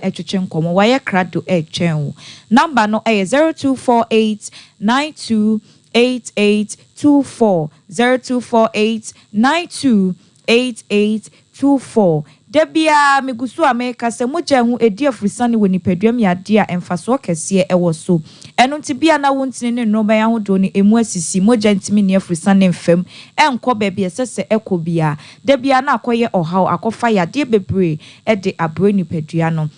etwetwe nkomo waye krado etwen number no 0248 928824 0248 928824 Debia migusu America se moja hu edi afrisane woni padwam yade a emfaso kese ewo so eno ntibia na wontine ne no ban ahodo ni emu asisi moja ntimi ne afrisane mfam enko baabi esese ekobia debia na akoye ohaw akofa yade bebre de abro ni padua no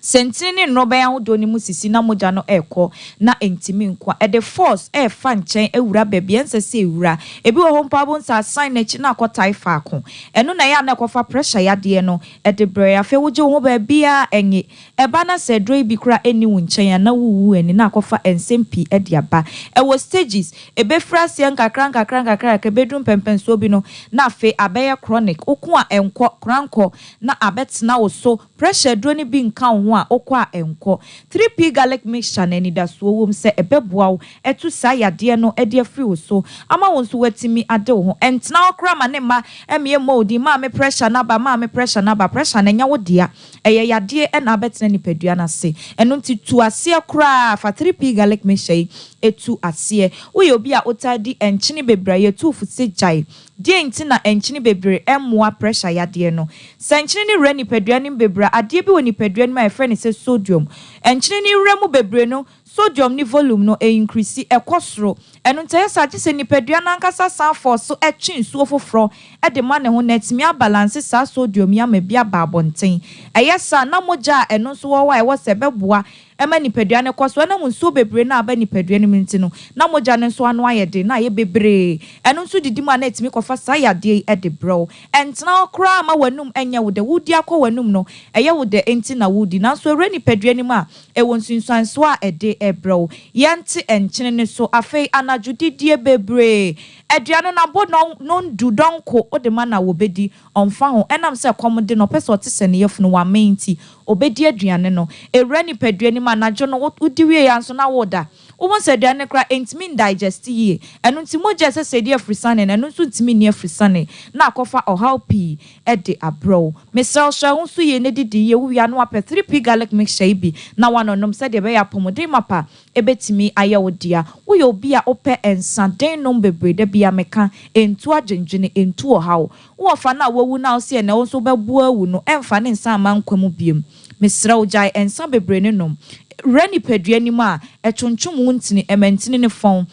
sentini noba ya hodo ni musisi na moja no eko na entimi nkwa e the force e fa nchen ewura baabi ensese ewura ebi wo hompa bo nsa sign na chi na akotai fa ako eno na ya na akofa pressure yade no e de bre afa woje ho baabi a enye e ba na se dro bi kura eni wo nchen na wuwu eni na akofa ensempi e de aba e wo stages e be frase nkakra ke bedrum pempen so bi no na afa abeye chronic okun a enko kranko na abetna wo so pressure dro ni bi nka ho okwa enko 3p garlic mixture na ni da so wom se ebeboa wo etu sa yade no ede afri wo so ama won so watimi ade wo ho entna okra ma ne ma emie modi ma me pressure na ba pressure na nya wo dia eye yade e na betena ni padua na se eno nti tu ase kra fa 3p garlic mixture etu ase wo ye obi a otadi enchini bebraye tu fusi jai die nti na enchini bebre emmoa pressure yade no sanchini ni reni padua ni bebra ade bi woni padua ni ma friend say sodium enchini ni remu bebre no sodium ni volume no increase ekosro eno ntia sa gise ni padua na nkasa san force so etwin so foforo e de ma ne ho netimi balance sa sodium ya ma bia ba abonten eyesa na moja eno so wo wa e wo se beboa ema nipadua ne kwaso na munso bebre na aba nipadua ne minti no na moja ne so ano ayede na ye bebre eno nso didima na etimi kofa sa yade e de bro entna okra ma wanum enya wo de wudi akọ wanum no eye wo de enti na wudi na so re nipadua ne ma e won sunsanso a e de e bro yenti enchene ne so afei anajudidie bebre aduane na bo no ndu donko o de ma na wo bedi onfa ho enam se komde no pese otese ne yefunu wa menti obedi aduane no ewra nipadua ne ma najo no udiwie ya nso na woda wo se aduane kra entimi digest ye eno nti moja se de afrisane na eno nso ntimi ni afrisane na akofa ohaw pi e de abro mesel sha ho so ye ne didi ye wia no apɛ 3p garlic mixture bi na wanonom se de be ya pomode mapa ebetimi ayewodia wo ye obi a opɛ ensa den no bebre de bia meka entu agenjene entu ohaw wo fa na wawu na ose na wo so bɛbo awu no emfa ne nsa amankwamu biem mesra ojai ensa bebre ne nom reni padua ni ma etwonchum wuntini emantini ne fon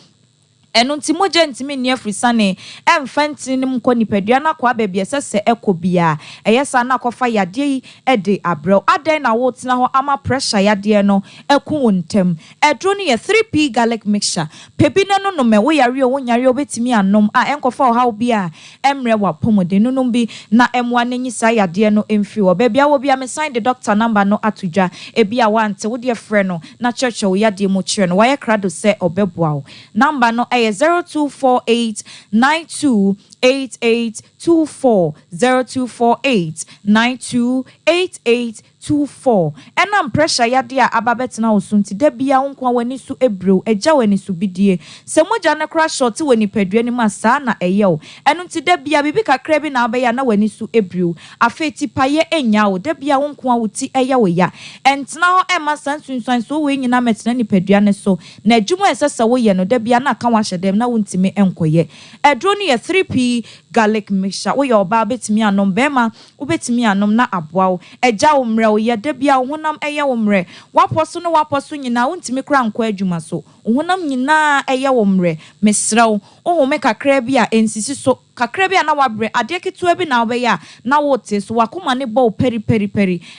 eno nti moja ntimi ni afrisane emfanti nim ko nipadua na kwa baabi esese ekobia eyesa na kofa yade e de abro adan na wo tina ho ama pressure yade no eku wontem edro ne ye 3p garlic mixture pebi na no me wo yare wo nyare obetimi anom a enkofa o ha bia emre wa pomode no bi na emwa nanyi sa yade no emfi wo baabi a wo bia me sign the doctor number no atudwa e bia wante wo de frɛ no na church wo yade mo kire no waye krado se obeboa number no 0248 928824 0248 928824 enam pressure yade a ababetena osunti da bia wonkwa wani su ebrew eja wani su bidie se moja ne kra short wani padua ni ma sa na eyew eno nti da bia bibi kakra bi na abeya na wani su ebrew afeti paye enya wo da bia wonkwa wuti eyew ya entna ho ema sansunsan so we nyina metena ni padua ne so na adwuma esesa wo ye no da bia na ka wa hyedem na wontimi enkoye edro ni ye 3p garlic mixture wo ye oba betimi anom bema wo betimi anom na aboa eja wo mre wo ye da bia honam eye wo mre waposo nyina wontimi kra nkwa adwuma so honam nyina eye wo mre mesrew wo me kakra bi a ensisi so kakra bi na wabre ade ketua bi na obeya na wote so wakoma ne bo peri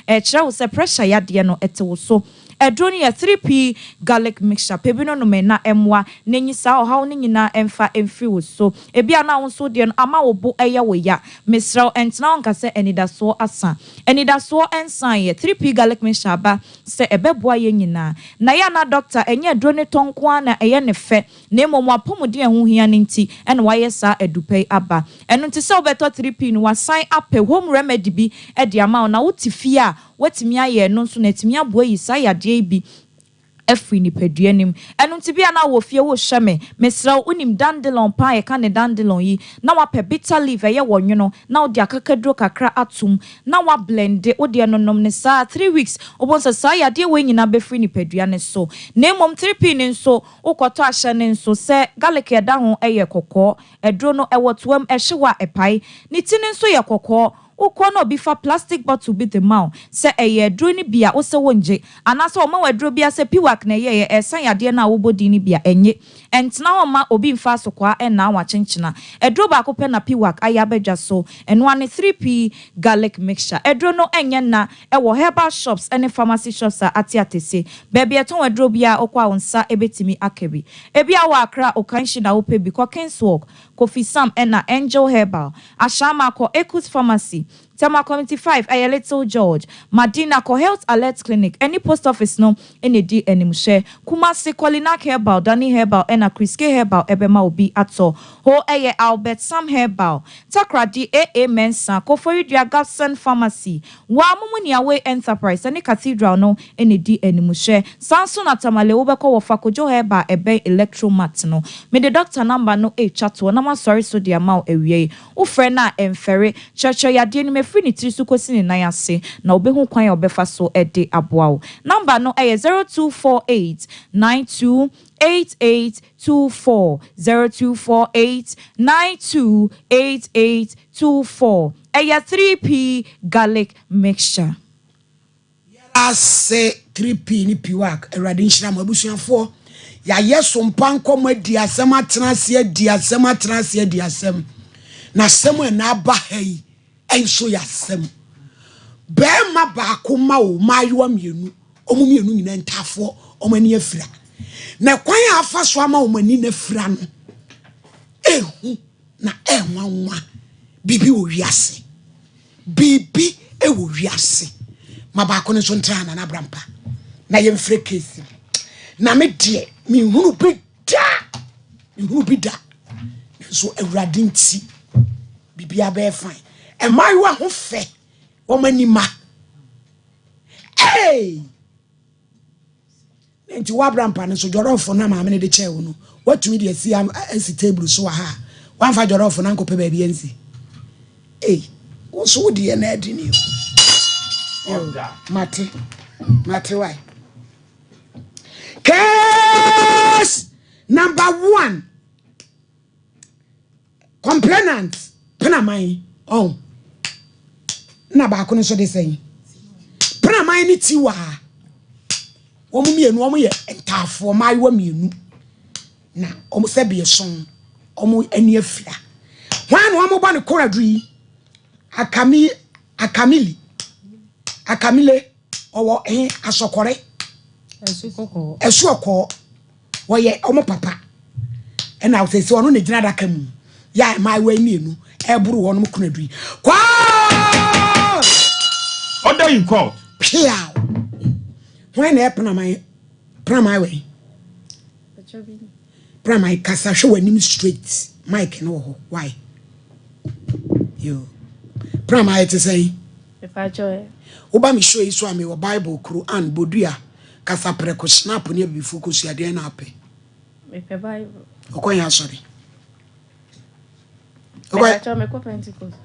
e kire wo se pressure yade no ete wo so edroni ya 3p garlic mixture pebino no me na emwa nenyi sa ohaw ne nyina emfa emfi wo so ebia na wo so de no ama wo bo eye wo ya mesraw entna onka se enidaso asa enidaso ensan ye 3p garlic mixture ba se ebeboa ye nyina na ya na doctor enye edroni tonko na eye ne fe na emom apomode ehu hia ne nti ene waye sa edupai aba eno nti se obeto 3p no wasan ape home remedy bi e de ama na wo tifia watimi aye no nso na timi aboa yi sa yade bi Efri ni peduanim enu ntibia na wo fie wo hweme mesra unim dandelion pa ye ka ne dandelion yi na wa pe bitter leaf ye wonwono na wo de akakaduro kakra atum na wa blend wo de nonom ne sa 3 weeks obonsa sa ya de we nyina be fri ni pedua ne so na mom 3p ne so ukoto ahye ne so se garlic ye da ho eye kokko eduro no ewotoam ehyewa epai ni ti ne so ye kokko Ukono bifa plastic bottle be the mouth. Se eye dro ni bia o se wonje. Anasa o ma wadro bia se piwak na ye esan yade na wo bodi ni bia enye. Entna o ma obi mfa so kwa na wa chenchina. Edro ba ko pe na piwak ayabedwa so. Eno ane 3p garlic mixture. Edro no enye na ewo herbal shops ene pharmacy shops ati atese. Baby eton wadro bia okwa onsa ebetimi akebi. Ebi awa akra o kanshi na ope bi ko Kenswalk. Kofi Sam ena Angel Herbal. Ashama ko Ekus Pharmacy. Tema Community 5 Aye Little George. Madina ko Health Alert Clinic. Any post office no ene di enimshe. Kumasi Kolina Herbal, Danny Herbal ena Kriske Herbal ebema obi ato. Ho Aye Albert Sam Herbal. Takra di Mensah ko Foridua Gafson Pharmacy. Wa mumuni away enterprise any cathedral no ene di enimshe. Samson atamale ubeko wo Fakojo Herbal ebe electromat no. Me the doctor number no chato na ma sorry so dia ma ewie. Wo frena emfere checho yade ni mefri ni tiri su kosi ni nan ase na obehu kwan obefa so ede aboa wo. Number no 0248 928824 0248 928824 3p garlic mixture. I say 3p ni piwak erade nhyira mo abusuafo ya Sompa Nkomo di asem atenase di asem atenase di asem na asem na aba hai enso ya asem be ma ba ko ma o mayo mienu omu mienu nyina ntafo omani afira na kwan afa so ama omani na fira no ehu na enwanwa bibi wo wiase bibi e wo wiase ma ba ko ne so ntra na abrampa na yemfre case na me de mi hunu bi da so awrade nti bibia be fine e mai wa ho fe wo manima nti wa brampa ne so jorofo na ma me ne de che wo no watumi de asi table so ha wan fa jorofo na nkope ba bi ensi wo so de na adi ni mate why case number 1 complainant penamai na ba ko no so de say penamai ni tiwa omu mienu omu ye entafo mai wa mienu na omu se be son omu ani afia wan omu ba ne koradui akamile owo asokore esuoko woye omo papa ena wo sese ono ne gina daka mu ya mai wa mienu eburu wo no kunadui kwa order in court pia when e pramai we pramai kasa hwe wanim straight mike no ho why yo pramai to say if I joy oba mi show iso ame wo Bible Quran bodua kasa preko snap ne bi focus ya de na ape me pe Bible okoya sorry okoya cho me ko Pentecost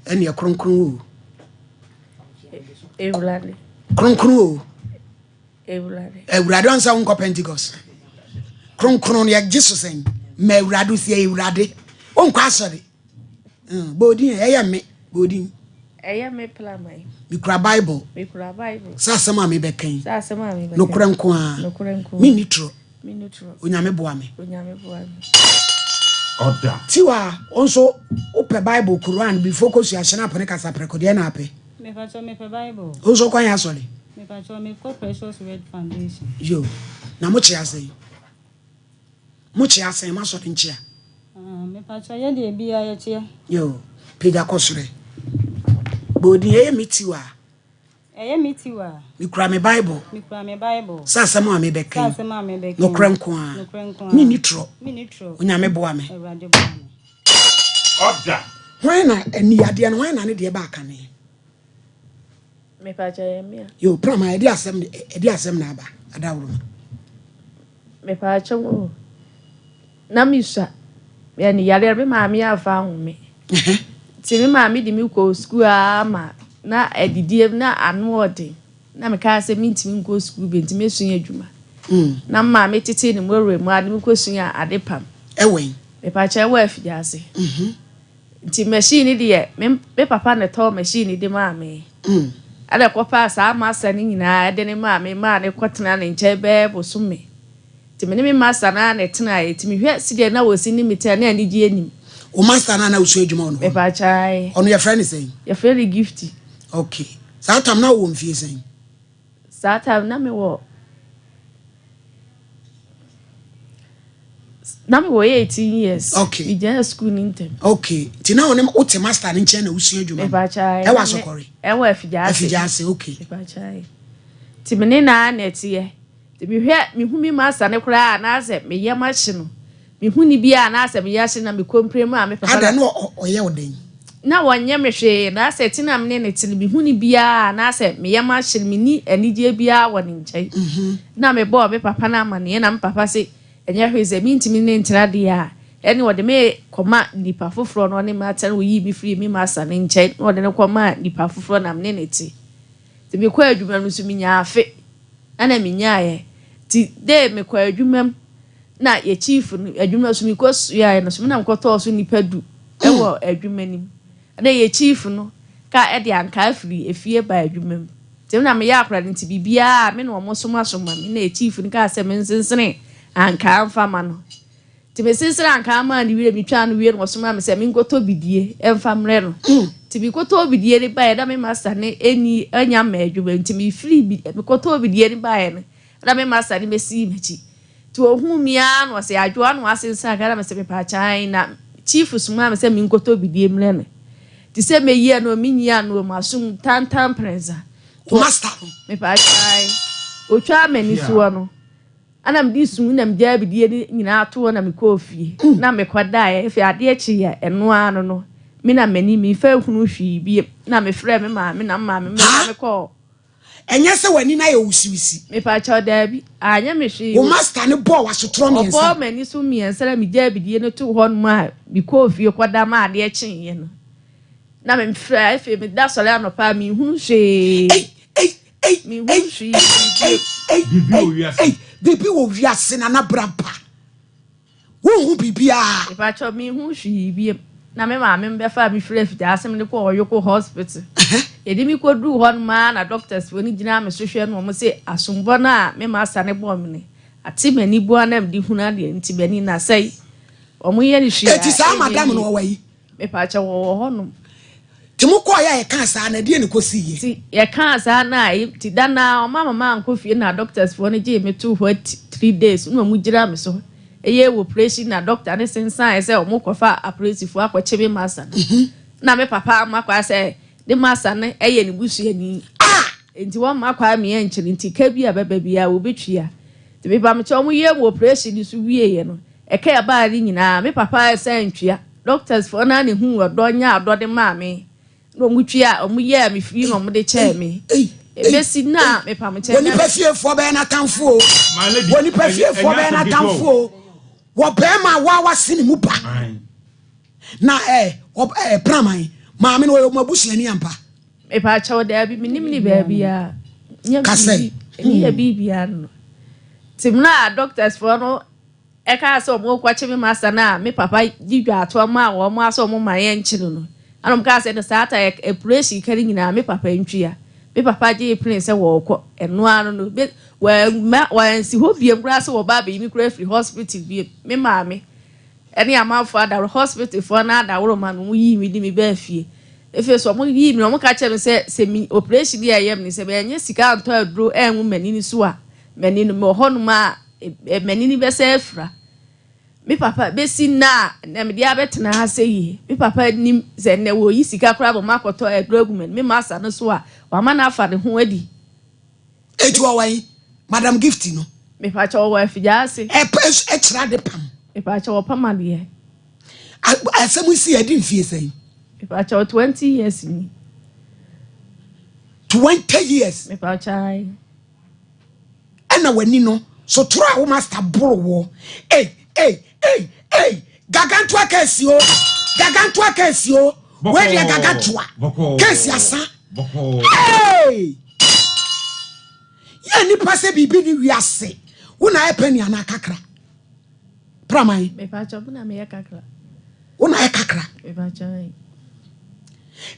eni kronkron Ewurade kronkron Ewurade onsa won ko Pentecost kronkron ya Jesus en ma Ewurade si Ewurade on kwa sorry bodin me bodin me plamai mi kura Bible sa sama me bekan no kranko a mi nitro onyame boa me order tiwa onso ope Bible Quran bi focus ya shena pone kasa preko de na ape me pa Bible onso kwa ya sorry me pa ko Precious Red Foundation yo na mo chia sei ma sorry nchia me pa ye de bia ye chia yo pega kosure bodi e mitiwa mi kura me Bible sa sama me bekan no kranko a mi nitro onyame boa me order when na eni ade no when na ne de ba aka ne Me pa cho me. Yo prama edi asem na aba adawro. Me pa cho o. Na mi sha. Me ni yare be ma me afa hu me. Ti me ma me di mi ko school ama na edidie na anu ode. Na me ka se mi ntimi ko school be ntimi sun adwuma. Na ma me tete ni mo re mu ade mi ko sun ade pam. Ewen. Me pa cho wa afija ase. Nti machine de me papa ne to machine de ma me. Ada ko pa sa masa ni nyina de ne ma me ma ne kwotena ne nche be bosume. Ti me ne me masa na ne tena e ti me hwe si de na wosi ni mita na ani gi enim. O master na usu adwuma ono. Me pa chai. Ono your friend is saying. Your friend gifty. Okay. Sa tam na wo mfie saying. Sa time na me wo 18 years. Okay. We just school nintem. Okay. Ti na onem o te master ni nche na usu adwuma. Me pa chai. E wa sokori. E wa afija ase. Afija ase okay. Me pa chai. Ti me ne na tie. Ti me hwe me hu mi master ne kura na ase me ye machi no. Me hu ni bia na ase me ye hye na me kompre mu a me papa. Ada no oye oden. Na wonye me hwe na ase ti na me ne ti me hu ni bia na ase me ye machi me ni anije bia woni nchai. Na me bo me papa na amane na me papa se enye hwe ze mi ntimi ne ntira de a ene wode me koma nipa foforo no ne ma tare wo yi mi free mi master ne nchai wode ne koma nipa foforo na me ne ti. Ti me kwa adwuma no so mi nya afe ana mi nya ye ti de me kwa adwuma na ye chief adwuma so mi kosu ya no so mi na mkoto so nipa du ewo adwuma nim ana ye chief no ka e de anka afiri efie ba adwuma ti na me ya akra nti bibia me no mo so masoma me na ye chief ni ka se me nsensene anka amfa ma no ti me sensene anka ma ni wire mi twa no wire no so ma me se me ngoto bidie emfa mre no ti bi koto bidie ni ba ye da me master ne eni anya ma adwuma nti me free bi me koto bidie ni ba ye no da me master ni mesi mechi to ohu mia no se adwo no asensa gara me se me pa chai na chief suma me se me nkoto bidie mle ne ti se me yie no minya no masum tantan preza O master me pa chai o twa mani so no ana me di sun na me ja bidie ni nyina to na me ko fie na me kwada e fi ade echi ya eno ano no me na mani me fa hunu hwi bi na me frɛ me ma me na ma me ko enye se wani na ye usiwisi. Me pa cha da bi anya me hwe O master ne bo wa sotro me nsa. Obo mani so miensara me ja bidie no to ho no ma bi ko fie kwada ma ade echi ye no na me fra efe me da sole anopa me hunu hwe me hunu hwe bibi wo wiase na brapa wo hu bibia e pa cha me hunu hwe bi na me ma me be fa me fra fita asem ne ko oyoko hospital yedi mi ko du ho ma na doctors woni gina me so hwe no mo se asumbo na me ma asa ne bom ne ati mani bu anam di huna de nti bani na sai omo ye ni hwe eti sa madam no wayi me pa cha wo ho no ti mo ko ya ye kan sa na de ne ko siye ti ye kan sa na ti dana o mama nko fie na doctors woni je me tu ho 3 days no mu gira me so eye operation na doctor ne sensa e se omo ko fa operation fu akwache me masa na me papa makwa se de masa ne eye ne busu ani enti wo makwa me ye nchiri nti ka bi ababa bia wo betwia te me ba me che omo ye operation ni so wie ye no e ka ya ba ri nyina me papa se ntwia doctors for na ne hu odo nya ado de ma me no mu twia omo ye me fi no mo de che me ebesi na me pa me che woni pefie fo be na tamfo woni pefie fo be na tamfo wo be ma wa sini mu pa na praman ma me no mabusuani ampa e pa cha da bi minim ni ba bia nya Kasei. ni ya bibia no timna doctors for no e ka so mo kwache me master na me papa didwa ato ma wo mo aso mo ma ye nchiro no anom ka se no sata e pressure kari nyina me papa ntwia me papa je prince wo ko eno ano no be wa si ho biem kura so wo ba be mi kura free hospital bi me ma me eni amafo ada hospital for na ada woro ma no yi mi di mi ba fie efe so mo yi mi no mo ka che me se mi operation bi ayem ni se be enye sika anto aduro enwu mani ni so a mani no mo ho no ma mani ni be se afra mi papa be si na me dia betena ha se yi mi papa nim ze ne wo yi sika kura bo makoto aduro agu mani mi masa no so a wa ma na afa ne ho adi ejuwa wai madam gift no me pa cha wo afija ase e kira de pam me pa cha wo pama de asemu si edi mfie sai me pa cha 20 years ni 20 years Me pa chai. Ena wani no so try wo master boro. Hey gagantua kesio where the gagantua kesia sa hey ya ni pase bibi ni wiase wona e pani ana kakra pramai Me pa chobu na me ya kakra wona e kakra me pa chai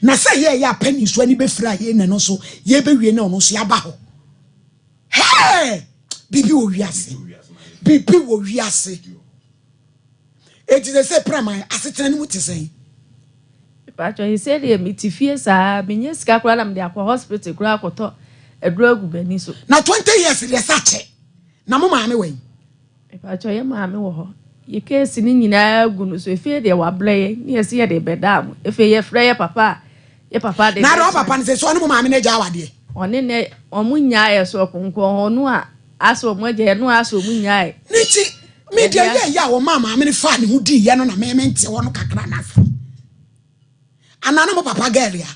na say ye ya pani so ani be fra ye na no so ye be wie na no so ya ba ho hey bibi wo wiase it is a say pramai asetena ni muti say Pacho he said he mitifie sa menye sika kura na mde akwa hospital kura akoto edro agu bani so na 20 years le sache na mo maame wen Pacho ye maame wo ho ye case ni nyina agu no so efie de wa bleye ni ese ye de bedam efe ye frɛ ye papa de na ro papa ne say so no mo maame na gya wade one ne omunya ye so konko hono a aso mo gye no aso munya e niti me de ya wo maame ne fa ne hudi ye no na me nte wo no kakra na fa anana mo papa girl ya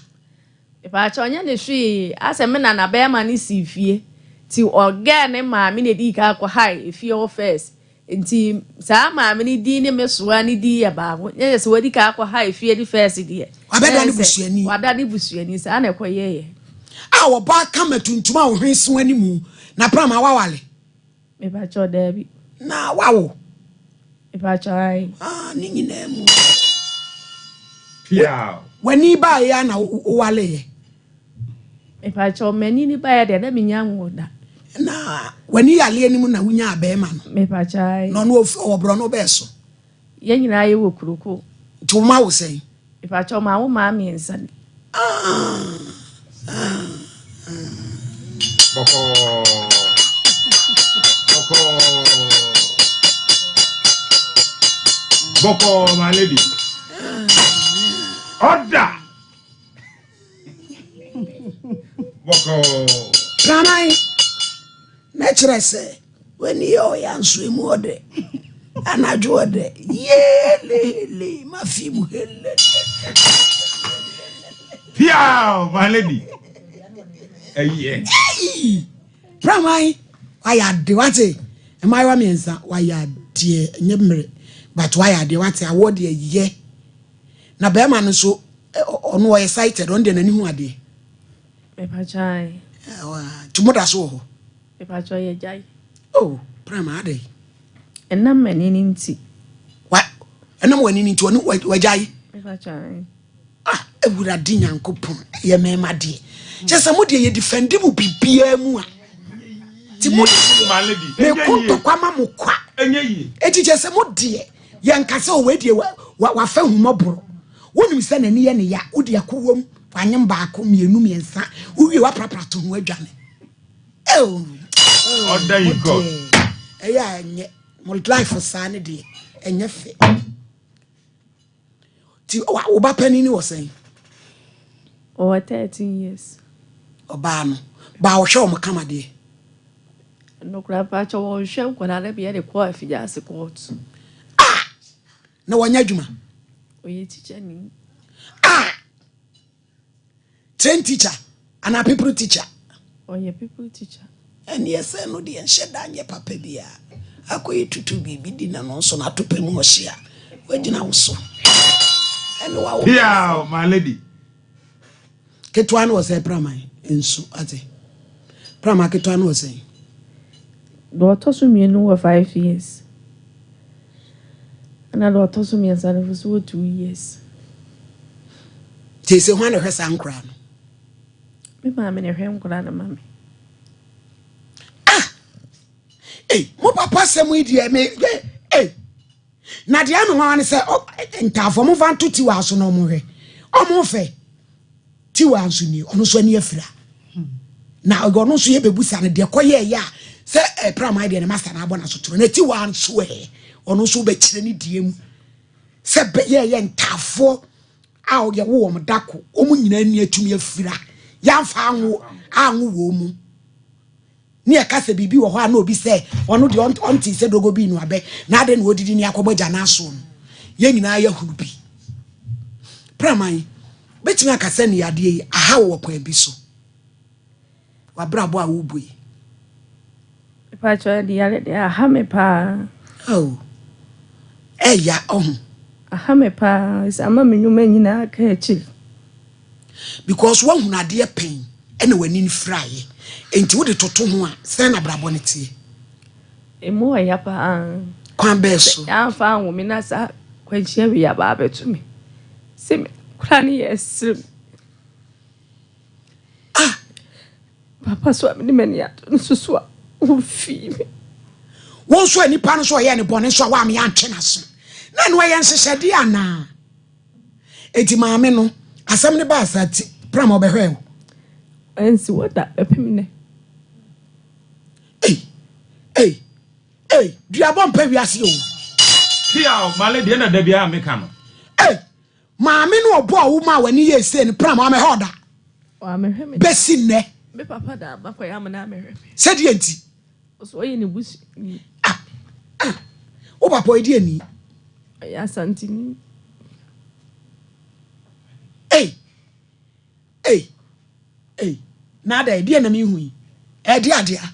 Pacho nya ne hwi ase me na be ma ne si fie ti oga ne maame ne di ka akwa hai efie o first nti sa maame ne di ne mesoa ne di ya ba wo nya se wadi ka akwa hai efie di first di e wabeda ne busuani wada ne busuani sa na ekoye a wo ba ka matuntuma wo hwenso animu na prama wawale me Pacho dabi na wawo me Pacho ai ni nyina mu Yeah. wani ba ya na wale ye me Pacho mani ni ba ya de na minya ngoda na wani yale animu na wunya abema no me Pacho ai no no obro no beso ye nyina ye wo kuruko to ma wo say me Pacho ma wo ma mi ensa Boko, my lady. Order. Boko. pramai na chere se wani yo ya nsu mu ode anajo ode yele mafimu hele Piao, my lady. Yeah. pramai waya de wate emai wa miensa waya de nyemre but waya de wate award ye na be ma no so ono excited on de nani hu ade me Pacho ai tumuda so ho me Pacho ye jai oh pramai ade enam mani ni nti wa enam wani ni to no wajai me Pacho ai ewurade nyankopon ye mema de chese mo de ye defend mu bibia mu a ti mo My lady. me kunto kwama mo kwa Enye. eti chese mo de ye nkase o we de wa fa humoboro wonim se nani ye ne ya wo de akowom wanyem baako mienu miensa wo wie wa praprato ho adwane Order you go. eya enye mo life sa ne de enye fe ti wo ba pani ni wo sen over 13 years oba no ba wo hwe o makama de no kura Pacho wo hwe kwala na bia de ko afija ase court na wanya dwuma oye teacher ni train teacher and a people teacher oye people teacher and yes no de enheda anye papa bia akoyi tutu bibi di na no so na topemu ho hia wagina wo so and wa Piao, my lady. ketwa no say pramai ensu ate prama ketwa no say do otoso mienu wo 5 years ana do otoso miensa na so 2 years te se ho na hwesa nkra no me ma me ne hwe nkora na mame mo papa semu idi me na de am ho ne se ntafo mo van to ti wa so no mo hwe o mo fe ti wa nso ni ono so ani afira na ogono so ye bebusa ne de koye ya se prama de ne master na abona so turo na ti wa nso ono so be kire ni die mu se be ye ntafo a o ye wo mo dako o mu nyina ni atumi afira ya mfa anwo wo mu ni akase bibi wo ho a na obi se ono de onti se dogo bi no abe na ade na odidi ni akobogya na aso no ye nyina ya huru bi prama betimi akase ni ade aha wo kwa bi so Wabrabo a wubui. Pacho di yale de ahame pa. Oh. Ya Ahame pa is ama me nyuma nyina ka echi. Because one huna dear pain and when in fry. Enti wo de toto ho a sen na brabo ne tie. Emu ya pa. Kwan beso. Ya fa wo me na sa kwanchia wi ya ba betumi. Se me kura ni yesrim. Papa so me mani ato nsusu a ufi me. Won so ani pa no so ye ne bone so wa me antwe na so. Na no ye nsesede ana. Enti maame no asem ne ba asati pram obehwe. Ensi wada epimne. Duabon pa wiase o. Pia my lady na da bia me ka no. Maame no obo a wo ma wani ye se ne pram ma me hoda. Wa me hwe me. Besi ne. Me papa da makoya me na me hwe. Sedi enti. So ye ne busi. O papa edi ani. Ya santini. Nada edi na me hu. Edi adia.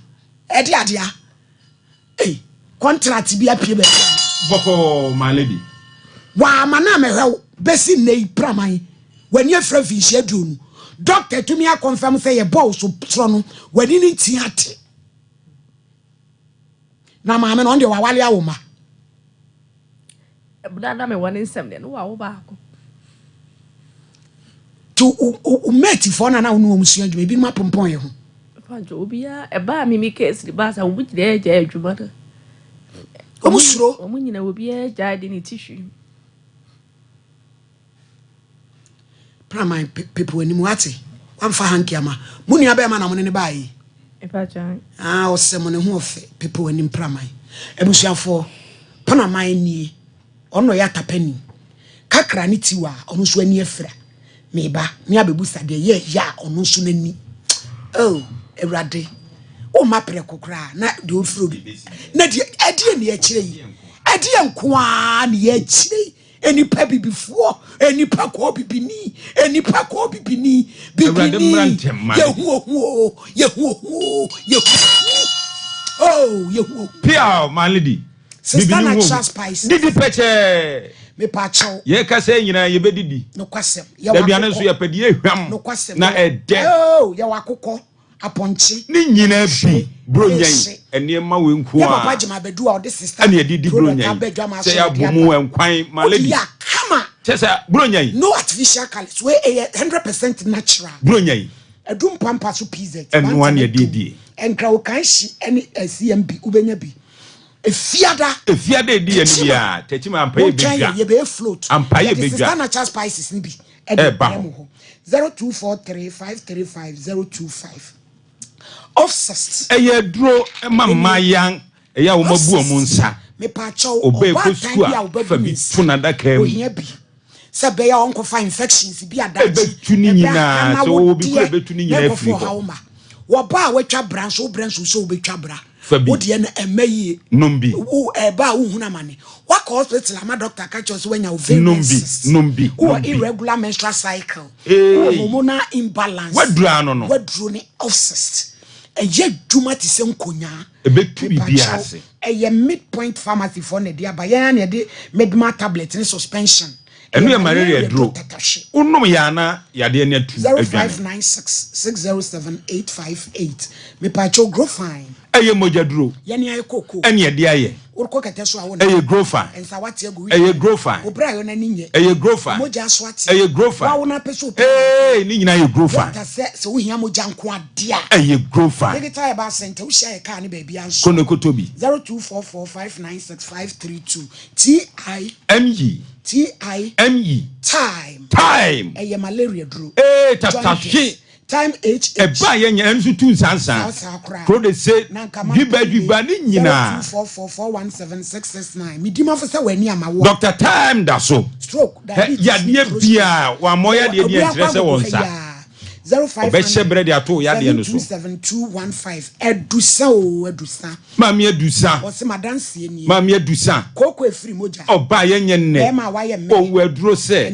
Contract bi apie be. Boko my lady. Wa mana me hwe besi ne praman. Wani afra finhia duonu. Doctor to me confirm say your boss so no wani ni ti ate. Na maame no de wawale awoma. Ebudada me wani nsem de no wa wo ba ko. To mate for na wo musua dwuma bi ma pompon ye ho. Panjo obia e ba mi case di ba sa wo gide eja adwuma da. Omusuro Omu nyina obia eja de ni tissue. Praman people ani mu ate. Wamfa hankiama. Muni aba ma na mo ne ba yi. E pa chan. Osemo ne ho ofe people ani praman. Ebusuafo Panaman nie. Ono ya tapani. Kakra ni tiwa ono so ani afra. Meba me abebusa de ye ya ono so nani. Oh, Ewrade. O mapre kokra na de ofro bi. Na de ade ne ya kire yi. Ade enkoa ne ya kire. Enipa bibifuo, enipa ko bibini, enipa ko bibini, bibini. Yehu. Oh, yehu. Pia my lady. Sister na spice. Didi peche. Me pacho. Ye ka say nyina ye bedidi. No kwasem. Da bia na so ye pedi ehwam. No kwasem. Na ede. Oh, ye wakokọ aponchi. Ni nyina bi bronyan. Eniema we nko a. Ya papa jima bedu a ode sister. Ani edidi bronyan. Say abomu enkwan my lady. Ya kama. Chesa bronyan. No artificial colors. We 100% natural. Bronyan. Edum pampa so PZ. And one ye didi. Enkra wo kan hyi any CMB ubenya bi. Efiada edi eni bia. Techima ampa bega. Ye be float. Ampa ye bega. Sister natural spices ni bi. Eba. 0243535025. Offset. Eye duro mama yang. Eya wo mabu omunsa. Me pa chaw oba ekosu a fa bi tuna daka mu. Ohia bi. Se be ya onko fa infections bi adachi. Ebetu ni nyina so wo bi ko ebetu ni nyina afiri ko. Wo ba watwa branso so wo betwa bra. Wo de na emayi nombi. Wo eba wo huna mane. Wa ko hospital ama doctor catch us when you nombi. Wo irregular menstrual cycle. Hormonal imbalance. Wadura no. Wadru ni obsessed. Eye dwuma ti se nkonya. Ebetu bibia ase. Eye midpoint pharmacy for ne dia ba ya na de medma tablet ni suspension. Enu ya malaria dro. Unum ya na yade ne atu. 0596607858. Me pacho grow fine. Eye moja dro. Yani aye koko. Eni yade aye. Urko kete so awona. Eye grow fine. Ensa wate agu. Eye grow fine. Obra yo na ninye. Eye grow fine. Moja so ate. Eye grow fine. Wa wona peso. Ni nyina ye grow fine. Doctor say so hia moja nko adia. Eye grow fine. Digita ba center wo share ye car ne ba bia nso. Kono kotobi. 0244596532. TIME. Time. Eye malaria dro. Tatashi. Time H. Eba ye nya ensu tu nsansan. Pro de say giba ni nyina. 0244176669. Midima for say wani amawo. Dr. Time da so. Stroke. Ya de bia wa moya de ni entrese wonsa. 05 Obeshe bread ato ya de no so 7215 edusa mami edusa o se madanse ni mami edusa koko efiri moja oba ye nye nne e ma wa ye me o weduro se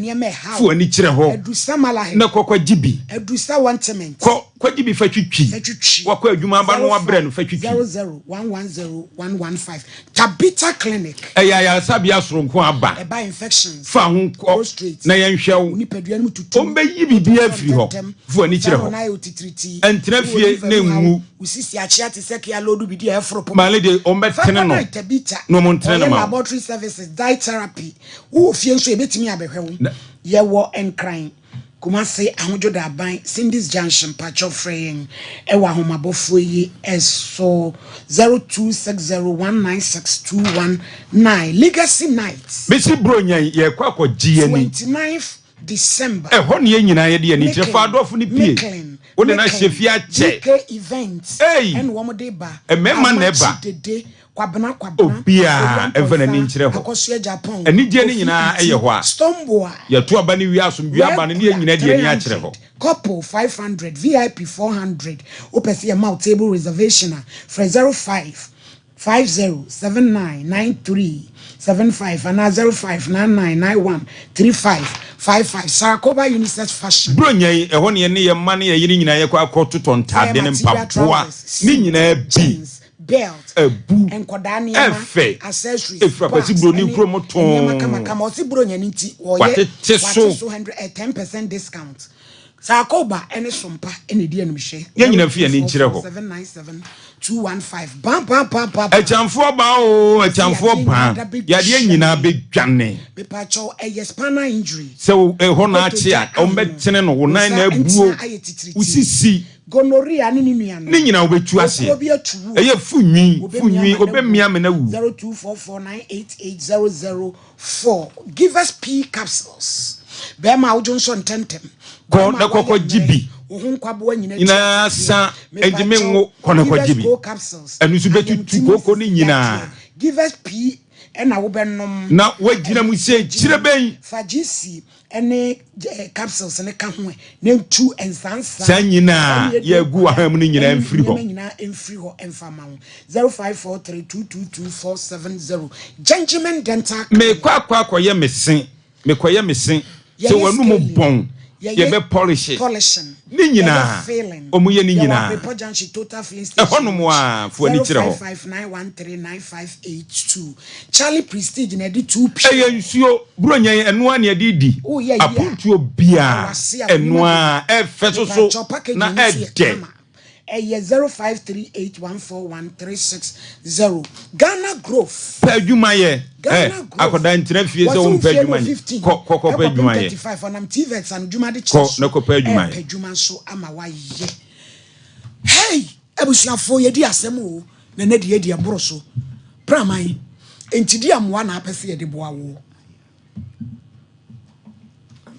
fu ani kire ho edusa malahe na kokwa jibi edusa wantement ko kwaji bi fa twitwi wakọ adwuma ba no wabrɛ no fa twitwi 00110 Tabita Clinic ya sabia soronko aba eba infections fa ho na yenhwew nipadua no tutu ombe yi bibia afiri ho fu ani kyerɛ ho entra fie na nwu usisi achia te seke ya lodu bidi e fro pom male de ombe tene no no mo tene ma laboratory services diet therapy wo fie nso ebetimi abehwe wo ye wo enkran Kumasi ahojo da ban Cindy's Junction patch of fraying ewa homabofo yi eso 0260196219 Legacy Nights bisi bronya ye kwakọ gieni 29th December ho ne nyina ye de ani trefa adofo ni pie wo de na hyefi ache events and wo mo de ba emema na eba kwabena obia evena ni nkyere ho akoso Japan anigye ni nyina eye ho a Stomboa ye to aba ni wi asomdua aba ni nyina de ani akyere ho couple 500 VIP 400 opese your mouth table reservation for 0550799375 and 0599913555 Sarakoba Unisex Fashion bronya ho ne ye ma ne ye nyina ye kwa akototo ntade ne mpaboa ni nyina bi belt and kodani accessories efrapasi broni kromoton kama osibro nyaniti oye 10% discount Sakoba ene sompa ene die enumhye ye nyina fie ni nkyere ho 797-215 bam echamfo ba o echamfo ba ya de nyina bedwane bepacho spinal injury se ho na ache a ombetene no wo nan na abuo usisi gonorrhea ni nuan ni nyina obetu ase eye funwi obemia me na wu 0244988004 give us P capsules bema Johnson tentem ko na kokko jibi ohun kwabo nyina ina sa ejime ngo kono ko jibi enu su betu kokko ni nyina give us P ena wo benom na wagina mu se kire ben fagisi ene capsules ne ka ho ne ntu ensansa sa nyina ye gu aham ni nyina emfiri ho nyina emfiri ho emfama ho 0543222470 Gentleman Dental me kwa ye mesen me koye mesen se wanu mu bon ye be polishing ni nyina omuye ni nyina hono mo a fu ani kire ho 0559139582 Charlie Prestige na di 2p nsuo bronya eno an ye di apuntuo bia eno a efesoso na ede 0538141360 Ghana Growth adwuma ye akoda ntira fie se wo adwuma ye ko adwuma ye 35 on am TVX and dwuma de ko na ko adwuma ye adwuma so ama wa ye hey ebusuafo ye di asem o na na di edi aboro so praman entidi amwa na apese ye de boa wo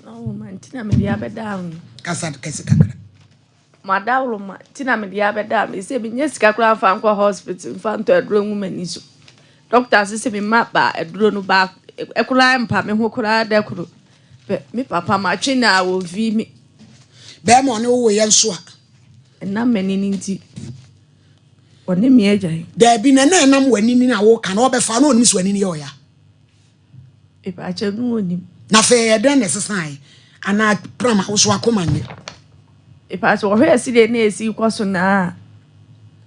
no man tina me dia bedam kasad kese kakra madawlo ma tina me dia bedam e se bi nyesika kra fa nkwa hospital fa nto aduro ngumani so doctor se me mapa aduro no ba ekura mpa me ho kura da kuro me papa ma twe na wo vi mi be mo ne wo ye nso a na mani nti oni mi ejai da bi na nam wani ni na wo ka na obefa na onim so wani ni yo ya e ba che nu onim na fe ye den nesesan ana prama wo so akoma ne e pa so hwe esi de na esi kwaso na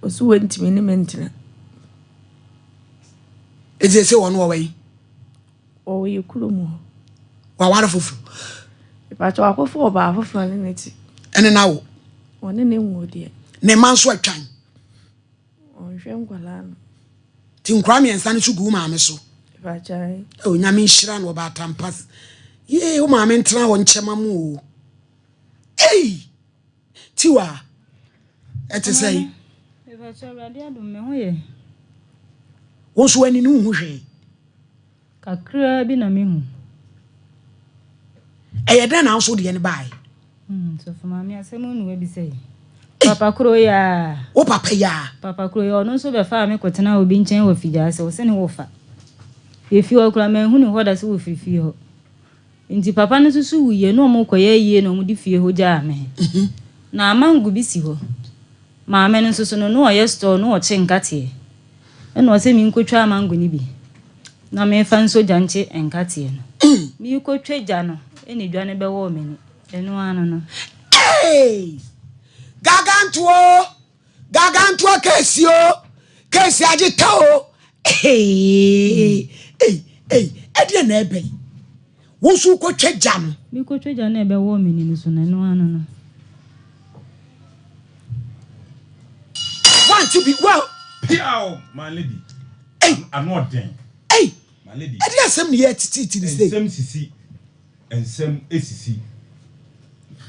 osu wentimi ni mentina eje se wono wo wi o ye kulomo wa wara fufu e pa so akofo oba fufu ne neti ene na wo one ne nwo de ne manso atwan o hwe ngwala no ti nkra mi ensa ne sugu ma me so e pa chai o nyame nhira no ba tampas ye o ma me ntra wo nchema mu o ei tiwa etesai e ba cha rade adum me ho ye wo so ani nu hu hwe kakra bi na me hu eyeda na so de ne bai so for mama asemu nu we bi sei papa kro ya o papa ya papa kro ya no so be fa me kotena obi nchen wo fija se wo se ne wo fa efi o kra me hu ni hoda se wo fifi ho nti papa no susu wuye no mo koye yie no mo di fie ho ja me na mangu bi si ho maame no susu no no ye store no o che nkate e no se mi nkotwa mangu ni bi na me fa nso janche enkate no mi kotwa ja no e ne dwane be wo me ni eno ano no hey gagantuo kesio kesi agita o edi na ebe wo su ko twegya no mi ko twegya na ebe wo meni no so na no ano want to be well piao my lady I'm not then my lady edi asem ne yetiti ni say ensem sisi ensem esisi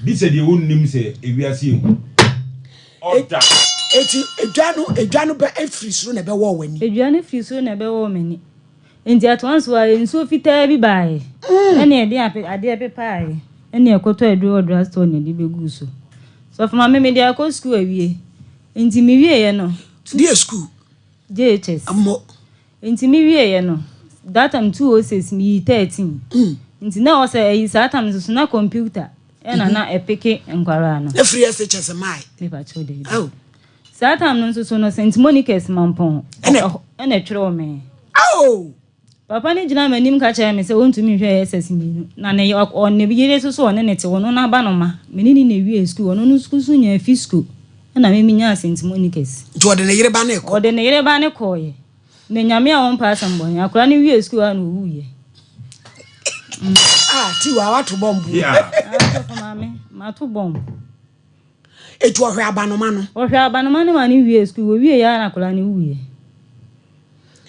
bi se de wonnim se ewiase ehu order eti edwanu be efiri suru na be wo wani edwanu firi suru na be wo meni enti atwanso a enso fitaa bi bae ene ede ade pepae ene ekoto edu odra store ne di begu so from me dey go school awie enti mi wie ye no dey school JHS ammo enti mi wie ye no that time 206 mi 13 enti na o say yi that time so na computer ena na epeke enkwara no free SHS mai me ba chode oh that time no so no St Monica's mampon ene twere me oh papa ni jina manim ka kire me se wontumi hwe SS mi na ne onne bi yire so one ne te wono na ba no ma menini na wie school wono no school so nya fi school na me nya St Monica's to de ne yire ba ne ko ode ne yire ba ne ko ye ne nyame a won pa asambon akura ni wie school anu wuye ti wa watu bombu yeah mama ma to bomb etu ohwe abanoma no ma ni wie school wo wie ya na akura ni wuye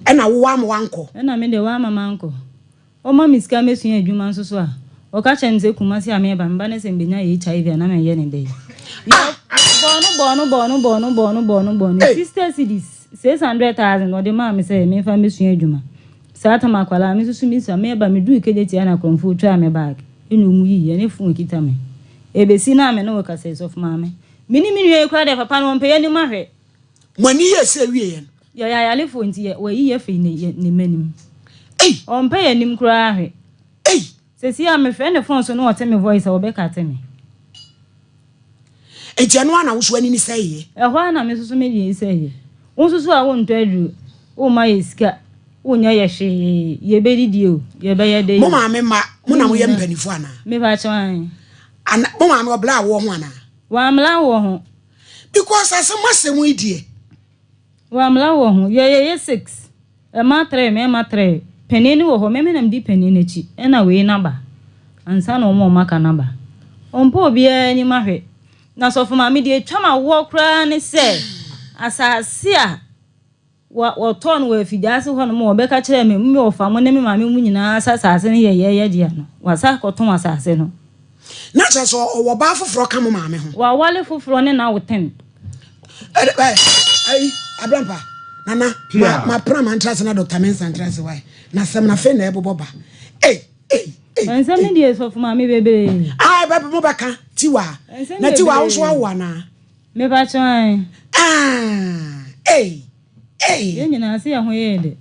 ena wo am wanko ena me de wa mama anko o ma miska mesu adwuma nso so a o ka chenze kumasi ame ba mba ne se mbenya HIV na me ye ne dey bono sister cities 600,000 o de ma me se me fa mesu adwuma sata makwala me susu mi so me ba me du ikejeti na kromfo twa me bag enu mu yi ne fu kita me ebesi na me no ka se so fuma me mini wie kra de papa no mpe ni mahwe mani ye se wie ye ya lefo nti we yi ye fe ne manim o mpe ye nim kra ahwe se si a me fe ne phone so no o te me voice o be ka te me ejanu ana wo so ani ni se ye ehwa na me susu me ye se ye wo susu a wo nto adu wo ma ye sika wonya ye hwe ye be didi o ye be ye dey mo ma me ma mo na mo ye mpanifo ana me ba chwan ana mo ma me obla wo ho ana wa mla wo ho because asem idie wa mla wo ho ye 6 e ma 3 me ma 3 penini wo ho me nam di penini chi e na we na ba ansa na omo maka na ba ompo obi ani mahwe na so fuma me di twama wo kra ne se asase a wa ton we fidase ho no mo be ka kire me ofa mo ne me ma me mu nyina asase ne ye dia no wasa koton asase no na so wo ba foforo ka mo ma me ho wa wale foforo ne na wo 10 ai abrampa nana ma prama entrance na Dr. Mensah entrance why na sem na fe na eboboba ensem ne die so fuma me bebe ai bebe mo baka tiwa na tiwa wo so wa na me ba chan ye nyina se ya ho ye de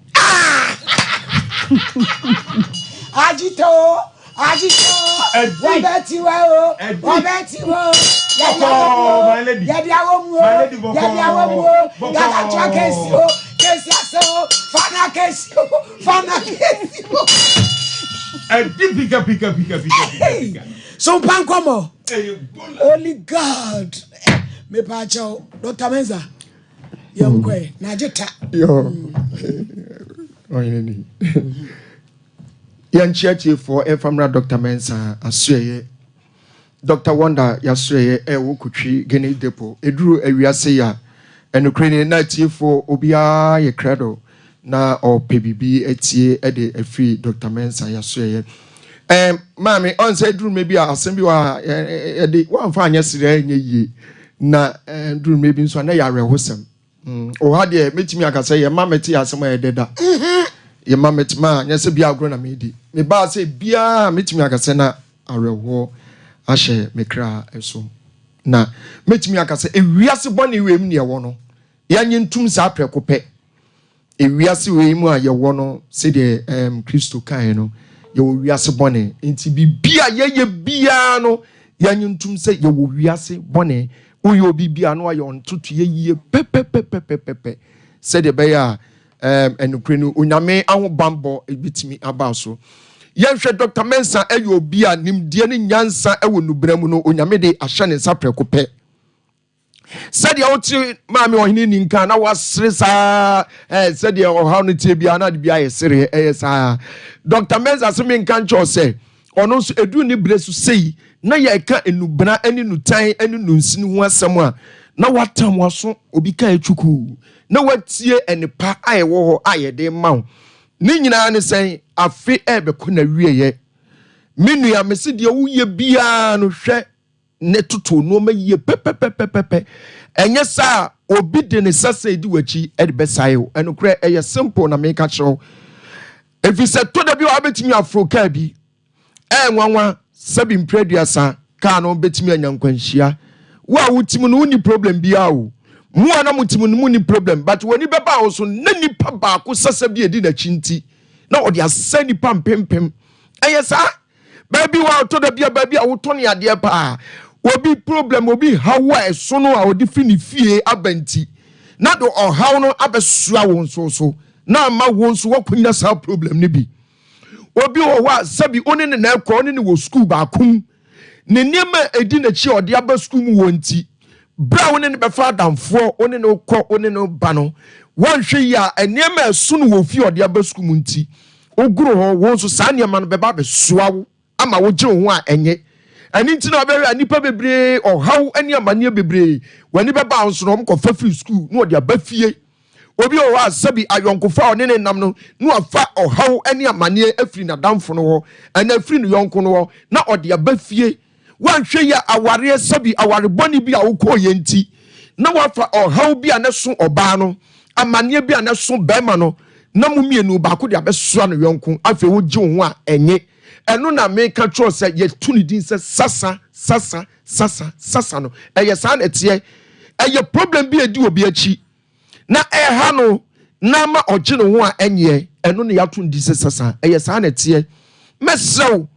ajito wabeti wo my lady ya ga twa kesi aso fana kesi pika Sompa Nkomo Holy God me pa cho Dr. Mensah yemkwe na jeta yo oyeni yan chiachi for efamra Dr. Mensah asue Dr. Wonder yasue wo kutwi gene depo eduru awiase ya enukre na tiefo obia ye credo na o pebibi etie ede afri Dr. Mensah yasue mami on say duru mebi asembi wa ede wan fa anya sire anya yie na duru mebi nso na ya rehosem o ha de metimi akasa ye mameti asem ya deda ye mameti ma nya se bia agro na medi me ba se bia metimi akasa na areho ahye mekra eso na metimi akasa ewiase bone wem ne ye wo no ya nyintum sa prekope ewiase wem a ye wo no se de Kristo kan no ye wo wiase bone enti bibia ye bia no ya nyintum se ye wo wiase bone uyo bibia no ayo ntutu ye pepepepepepe se de be ya enukre no onyame ahobambo ebitimi abaso yenhwe Dr. Mensah ayo bia nimdie ne nyansa ewo nubramu no onyame de ahye ne nsa prekope said your mammy or in can I was said your how to be another be a serious Dr. Mensah assuming can't say or no a do need to say na ya ka enubna ani nutan ani nunsin ho asɛm a na watam waso obi ka echuku na watie enipa ayewo ho ayede ma ni nyina ne sɛn afi ebeko na wieye menua mesi de woye bia no hwɛ ne toto no ma yie pepepepepe enye sa obi de ne sasa edi wachi e de besayo enokre eye simple na me ka kyerɛw efi se to da bi wa betimi afro ka bi nwanwa sabi mpreduasa ka no betimi anyankwanhia wo a wutimi no ni problem bia wo mu ana mutimi no ni problem but woni beba wo so na nipa ba ko sasa bi edi na chinti na odi asani pam pempem eye sa baby wa to da bia baby a wo to ne ade pa obi problem obi hawa eso no a odi fini fie abanti na do ohaw no abesua won so na ma won so wakunya sa problem ne bi obi wo wa sabi oni ne na ekọ oni ne wo school ba kum ne niema edi na chi odi aba school mu wonti bra oni ne befa damfo oni ne kọ oni ne ba no wan hwe ya niema eso no wo fi odi aba school mu nti oguro ho won so sa niema no beba besua wo ama wo gye ho a enye ani nti na obere anipa bebre ohaw ani amane bebre wani beba onso no mko fa free school no odi aba fie obi o wa sabi ayonkofa one ne nam no no afa ohaw ani amane afiri na damfo no ho ana afiri no yonko no ho na odi aba fie wanhwe ya aware sabi aware boni bi a wokọ yenti na wafa ohaw bi a ne so oba no amane bi a ne so bema no na mumienu ba ko de abesoa no yonko afi wo gye ho a enye eno na me ka tro se ye tuni din se sasa no eye sa na tie eye problem bi edi obi achi na eha no na ma ogye no ho a enye eno ne ya tuni din se sasa eye sa na tie mesew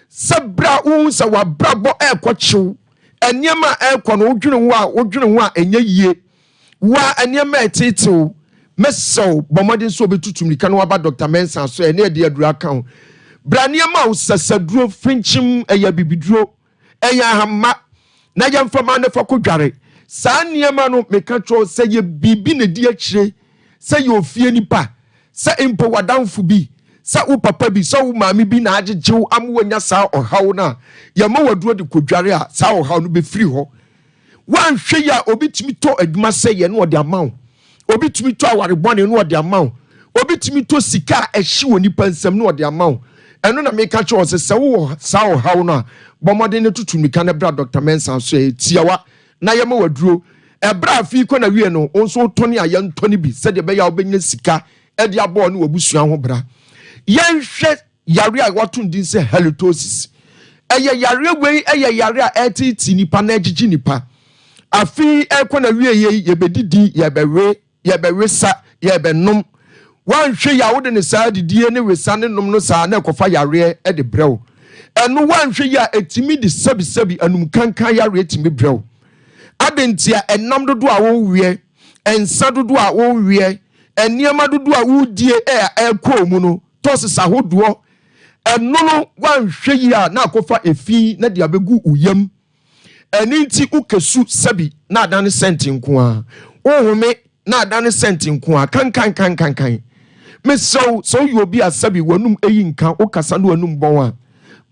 sabra unsa wa brabo ekwochiw eniema ekwo no odwene ho a enye yie wa eniema etitew mesew bomodin so obetutum nika no aba Dr. Mensah so ene de adura kan braniema usasaduro finchim eya bibiduro eya hamma na yamfama na fakodware saa niema no meka tro se ye bibi na di akire se ye ofie nipa se impo wadamfo bi se wo papa bi se wo maami bi na ajejew amwanya saa ohaw na yama waduro de kodware a saa ohaw no be free ho wanhwe ya obi timi to aduma se ye no ode amaw obi timi to awarebone no ode amaw obi timi to sika ehye woni pansam no ode amaw eno na me ka che ose se wo saa ohaw no bomode ne tutumika na bra Dr. Mensah so etiawa na yama waduro ebra afi ko na wie no onso toni aye ntoni bi se de be ya obenya sika e de abo no wabusua ho bra yenhwe yare a watun din se halitosis eye yare wei eye yare a etiti nipa na agigi nipa afi ko na wie ye bedidi ye bewe sa ye benom wanhwe ya wode ne saa didie ne wesa ne nom no saa na ekofa yare e de brew eno wanhwe ya etimi di sabi anum kankan yare etimi brew adentia enam dodo a wo wie ensa dodo a wo wie eniema dodo a wo die ekọ mu no tosisa hodo eno no wanhwe ya na akofa efi na de abegu uyam eni nti ukesu sabi na adane senti nko a ohome na adane senti nko a kankan me so you obi asabi wanum eyi nka okasa no wanum bon a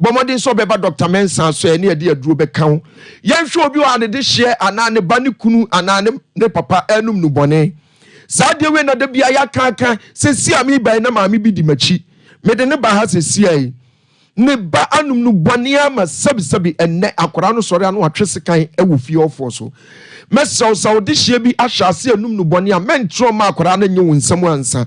bomodin so beba Dr. Mensah so ene e de aduro be kan yenhwe obi wa de hye anane ba ne kunu anane ne papa enum no bone sa de we na de bia ya kan se si ami ba na maami bi di machi me de ne ba ha se si ai ne ba anum no bone ama sabi enne akora no sori anu atwese kan ewu fie ofo so me so de hye bi ahase enum no bone a mentro ma akora na nye wonsam ansa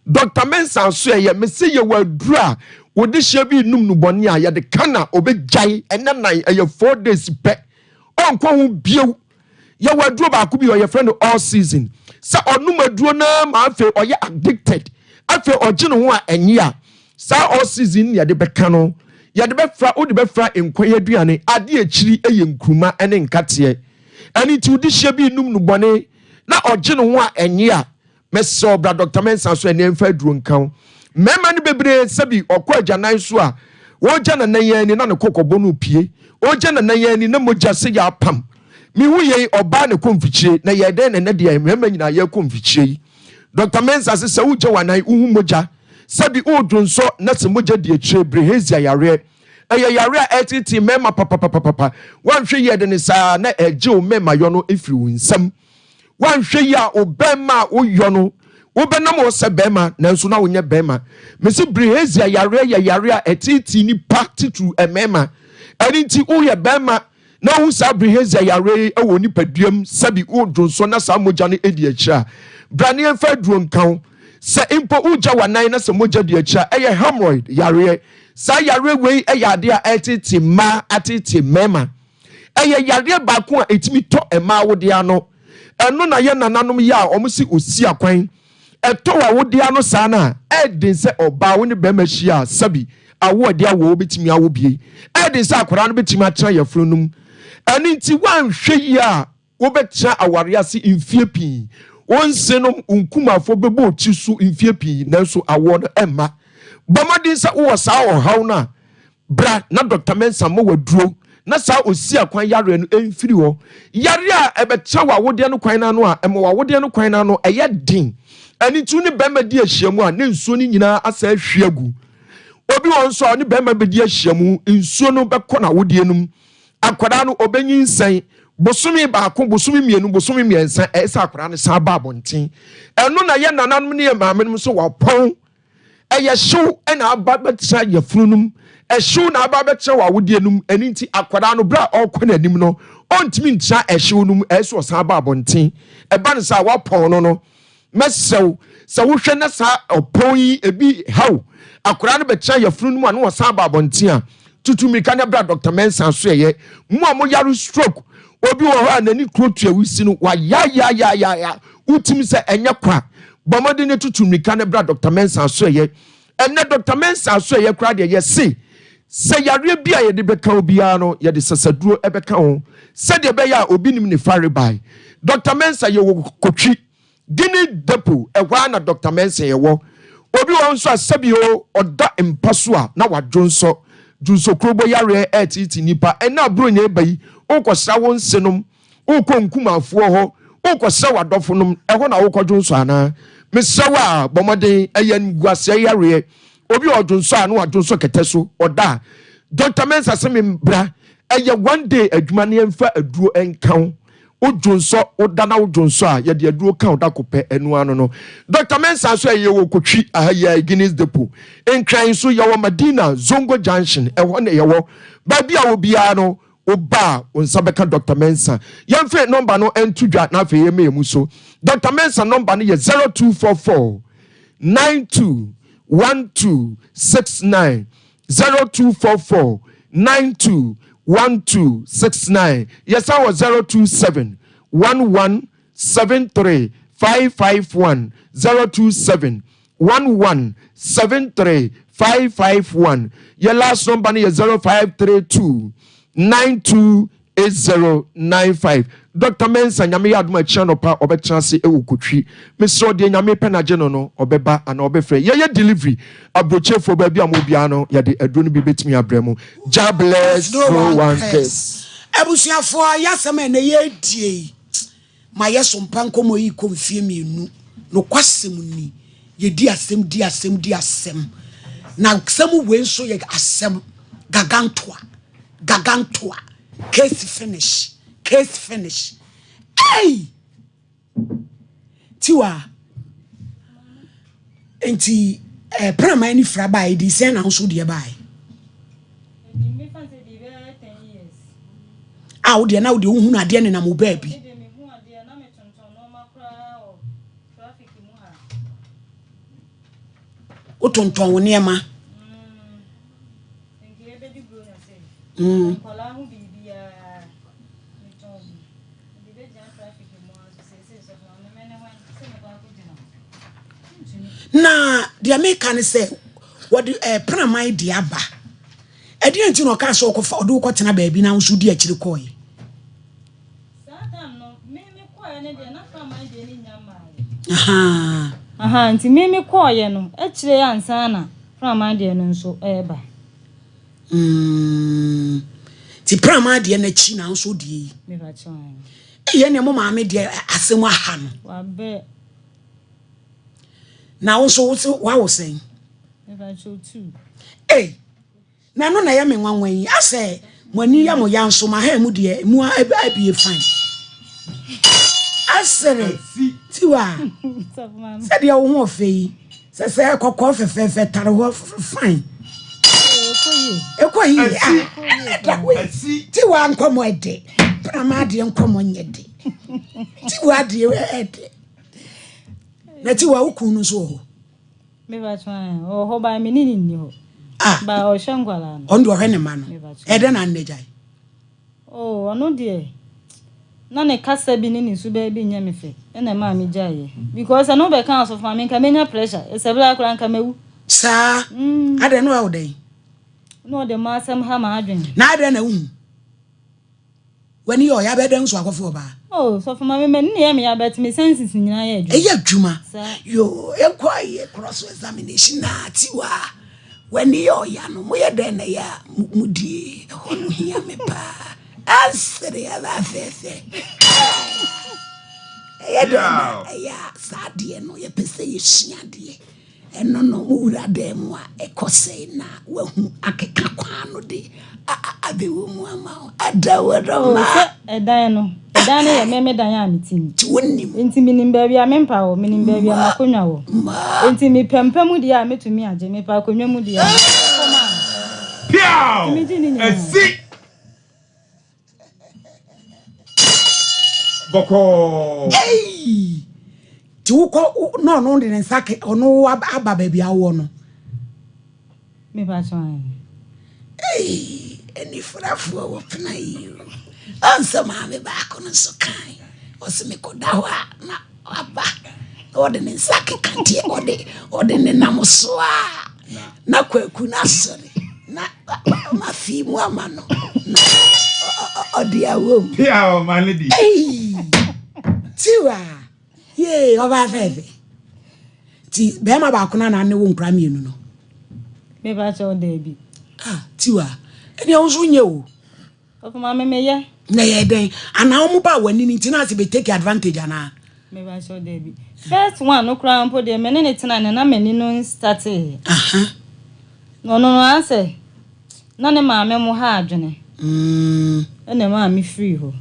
Dr. Mensah so ye me se ye wadura wo de hye bi num no bone a ye de kana obejai enanai eye 4 days pe onko hu bio ye waduro ba ko bi your friend all season sa onum aduro na ma afi oye addicted afi oje no ho a enye a sa all season ye de beka no ye de befra wo de befra enkoye aduane ade akiri eye nkruma ene nkate ani ti wo de hye bi num no bone na oje no ho a enye a meso bra Dr. Mensah so ene mfa duro nkan mema ne bebre sabi okọ agyanan so a wo gya na nan ni na ne kokobonu pie wo gya na nan ni na mogya se ya pam mi hu ye oba ne konfichire na ye den na de mema nyina ye konfichire Dr. Mensah se uje wanan uhu moja sabi odunso na se moja de achire brehezia yare yare etiti mema papa wanhwe ye de ne saa na eje o mema yo no efiri winsam wanhwe ye a obema wo yo no wobenam wo se bema nanso na wonye bema mesi brehezia yare etiti ni patitu emema enti wo ye bema na wo sa brehezia yare ewo ni paduam sabi odunso na sa moja no edi achira brane enfa duro nkan se impo uja wanan na se moja di achira eye hemorrhoid yare sa yare wei eye ade a etiti ma atiti mema eye yare ba ko a etimi to ema wode ano eno na ye nananom ya omusi osi akwan eto wa wode ano sa na edin se oba wo ne bema hia sabi awo de awo betimi awo bie edin se akora no betimi atira yafrunum ani nti wanhwe ya wo betira aware ase mfie pii onse no nkumafo bebo chisu mfie pii nanso awo no emma bomadi sa wo sa ohaw na bra na Dr. Mensah mo waduro na sa osi akwan yare no emfiri ho yare a ebecha wa wode no kwan na no a emo wa wode no kwan na no eye din ani tu ne bema di ahyiamu a ne nsuo ni nyina asa ahwiagu obi won so ne bema be di ahyiamu nsuo no bekọ na wode num akwada no obenyin nsan bosumi baako bosumi mienu bosumi miensa esa akwara ne sa ba abonten eno na ye nananom ne ye maamenum so wapon eye hyew ena aba betra ye fununum ehyew na aba betra wa wodienum eni nti akwara no bra okọ na nim no ontimi ntra ehyew num eso sa ba abonten eba ne sa wapon no mesew sa wohwe na sa opon yi ebi haw akwara no betra ye fununum anu sa ba abonten a tutumi kan bra Dr. Mensah so ye mo a mo yaro stroke obi wo ha nani krotu awisi no wa ya utimi se enye kwa bomode ne tutumika ne bra Dr. Mensah so ye enne Dr. Mensah so ye kra de ye se yare bia ye de beka obi ano ye de sasaduro ebeka ho se de be ya obi nim ne fare bai Dr. Mensah ye wo kotwi gini depo ehwa na Dr. Mensah ye wo obi wo nso asabi o oda mpaso a na wadwonso junso krobo yare etiti nipa ena bro nya bai ukosra won senum ukonkumafo ho ukosra wadofonum eho na ukodwonso ana mesawa bomode eyan guase yare obi odwonso anu adwonso keteso oda Dr. Mensah se membra eye one day adwuma ne emfa aduro enkan odwonso odana odwonso a ye de aduro kan odakopɛ enu ano no Dr. Mensah so eye wo kotwi ahaya Guinness Depot enkran so ye wo Medina Zongo Junction eho ne ye wo ba bia obi ano oba unsabeka Dr. Mensah yemfe number no entudwa na fe yeme emuso Dr. Mensah number no ye 0244 921269 0244 921269 yes I was 027 1173 551 027 1173 551 your last number no ye 0532 928095 Dr. Mensah nyame yaduma channel pa obetranse ewukotwi mesro de nyame penaje no obeba ana obefre ye delivery abrochefo ba bia mo bia no ye de aduro no bi betimi abremu ja bless no one case abusuafo yasema na ye die ma ye Sompa Nkomo yi konfie mienu no kwasem ni ye di asem na ksem we nso ye asem gagantoa case finish hey tiwa enti prama ni fra bai di sen na so de bai me fan say di 10 years ah de na wo de hu na de ne na mo ba bi o tonton wo ne ma na the American say what pramai diaba e di enti no ka so ko fa odu ko tena baabi na nso di akiri ko yi no me ko ye ne de na pramai de ni nyama aha nti me ko ye no akire ya ansa na pramai de no nso eba ti prama de na chi na nso de me ba cho ye ne mo maame de asem aha no wa be na wo wo sen me ba cho tu na no na ya me nwanwan yi ase mani ya mo ya nso ma ha mu de mu abie fine asere tiwa se de wo ho fe se kokko fefefe tare ho fine ekoyi tiwa nkomo ede prama de nkomo nyede tiwa de ede na tiwa ukunu so ho me ba twan ho ba me ni ho ba o shangwala no ondo he ne ma no ede na nnejai ono de na ne kasa bi ni su ba bi nya me fe na ma me jaye because I no be kan so for me ka menya pressure e se bla kran ka mewu sa ade no wa dey no de ma sam ha ma adwen na ade na wu wani yo ya be den so akofo ba so for me ni ya me ya bet me senses nyina ya adwen adwuma yo ekwaye cross examination na tiwa wani yo ya no mo ye den na ya mudie hono hia me pa asere ya la fefe ya sadie no ye pese ye shiade eno no ura dem a ekose na wahu akeka kwa no de abewo mu ama adaworo ma edan ye meme dan ya metim ti wonnim enti minim ba bia mempa wo minim ba bia makonwa wo enti mi pempem mu dia metumi age me pa konwa mu dia piao esi boko ti uko no de nsake ono aba ba bia wo no me ba twan eni frafo wo pna yi ansa ma me ba kono so kan o se me kodawa na aba o de nsake kantie o de ne namosoa na kwaku na sore na ma fi mu amano o de awo piao manedi tiwa ye oba fefe ti be ma ba kono na ne wo nkra mienu no me ba cho de bi tiwa eni o so nye o of ma me ye na ye den ana o mu ba wani ni tina se be take advantage ana me ba cho de bi first one no kra mpo de me ne tina na mani no start no ase na ne ma me mo ha adwene ene ma me free ho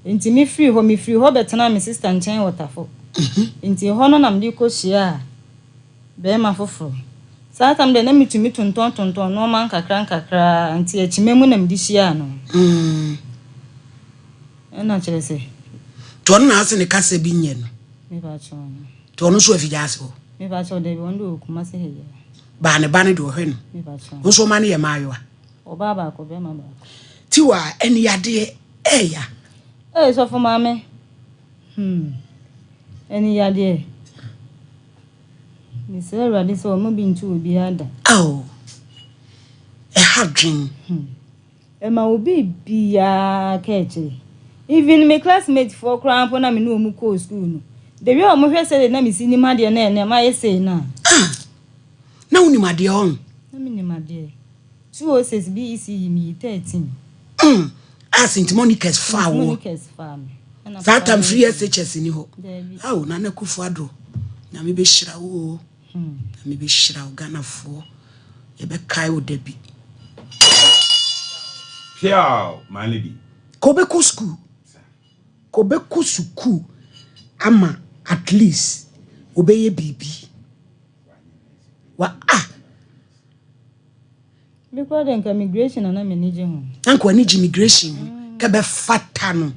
enti me free ho betena me sister nchen waterfall enti ho no na me ko hia be ma foforo satam de na mitumi tonton no man kakra enti achimemu na me di hia no ena chere se to na ase ne kase bi nye no me ba cho to no so afija ase ho me ba cho de bi ondo kuma se heye ba ne do hwe no me ba cho nso ma ne ye maayo oba ba ko be ma ba tiwa eni yade eya so for mame eni yade ni se rade so mo bi ntu obi ada hadrin ma obi bia keche even my classmates for cramp na me no mu ko school no de we o mo hwe se na me sinima de na ma yese na na unima de on na me nima de 206 BEC mi 13 St. Monica's far that time free SHS ni ho na na kufu ado na me be hira wo na me be hira Ghana fo e be kai wo dabi piao manedi Kobeku school ama at least obeye bibi wa because then immigration na me nije ho anko ani immigration ka be fata no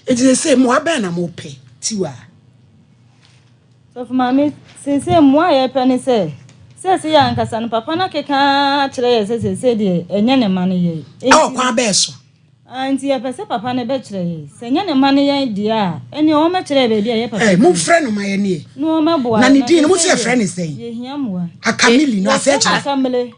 it is say mo abe na mo pe tiwa so for mama say mo aye pe ni say ya nkasa no papa na keka kire ye say de enye ne ma ne ye kwa be so anti ye pese papa ne be kire ye say enye ne ma ne ye dia eni o ma kire be dia ye papa mo friend ma ye ne no ma bo na ni din mo say friend say ye hia mo akamili no say akamile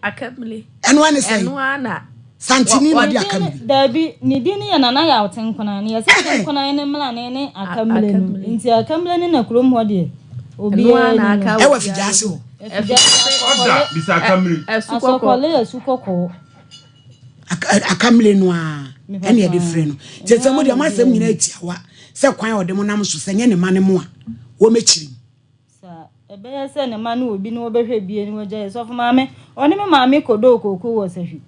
eno ane say eno ana santini na di akamili dabi ni din ye na ya otenkona ne ye say tenkona ne mla ne akamile no nti akamile ne na krom ho de obi ana e wa fijase ho oda bisa akamili asukoko akamle no a ene ye de frɛ no tete mo de amasem nyina atiawa se kwan ode mo nam so senye ne mane mo a wo mechiri sa ebe ya se ne mane obi no obehwe bie ni wogya so fo maame oni me maame kodo kokoo wo sahwi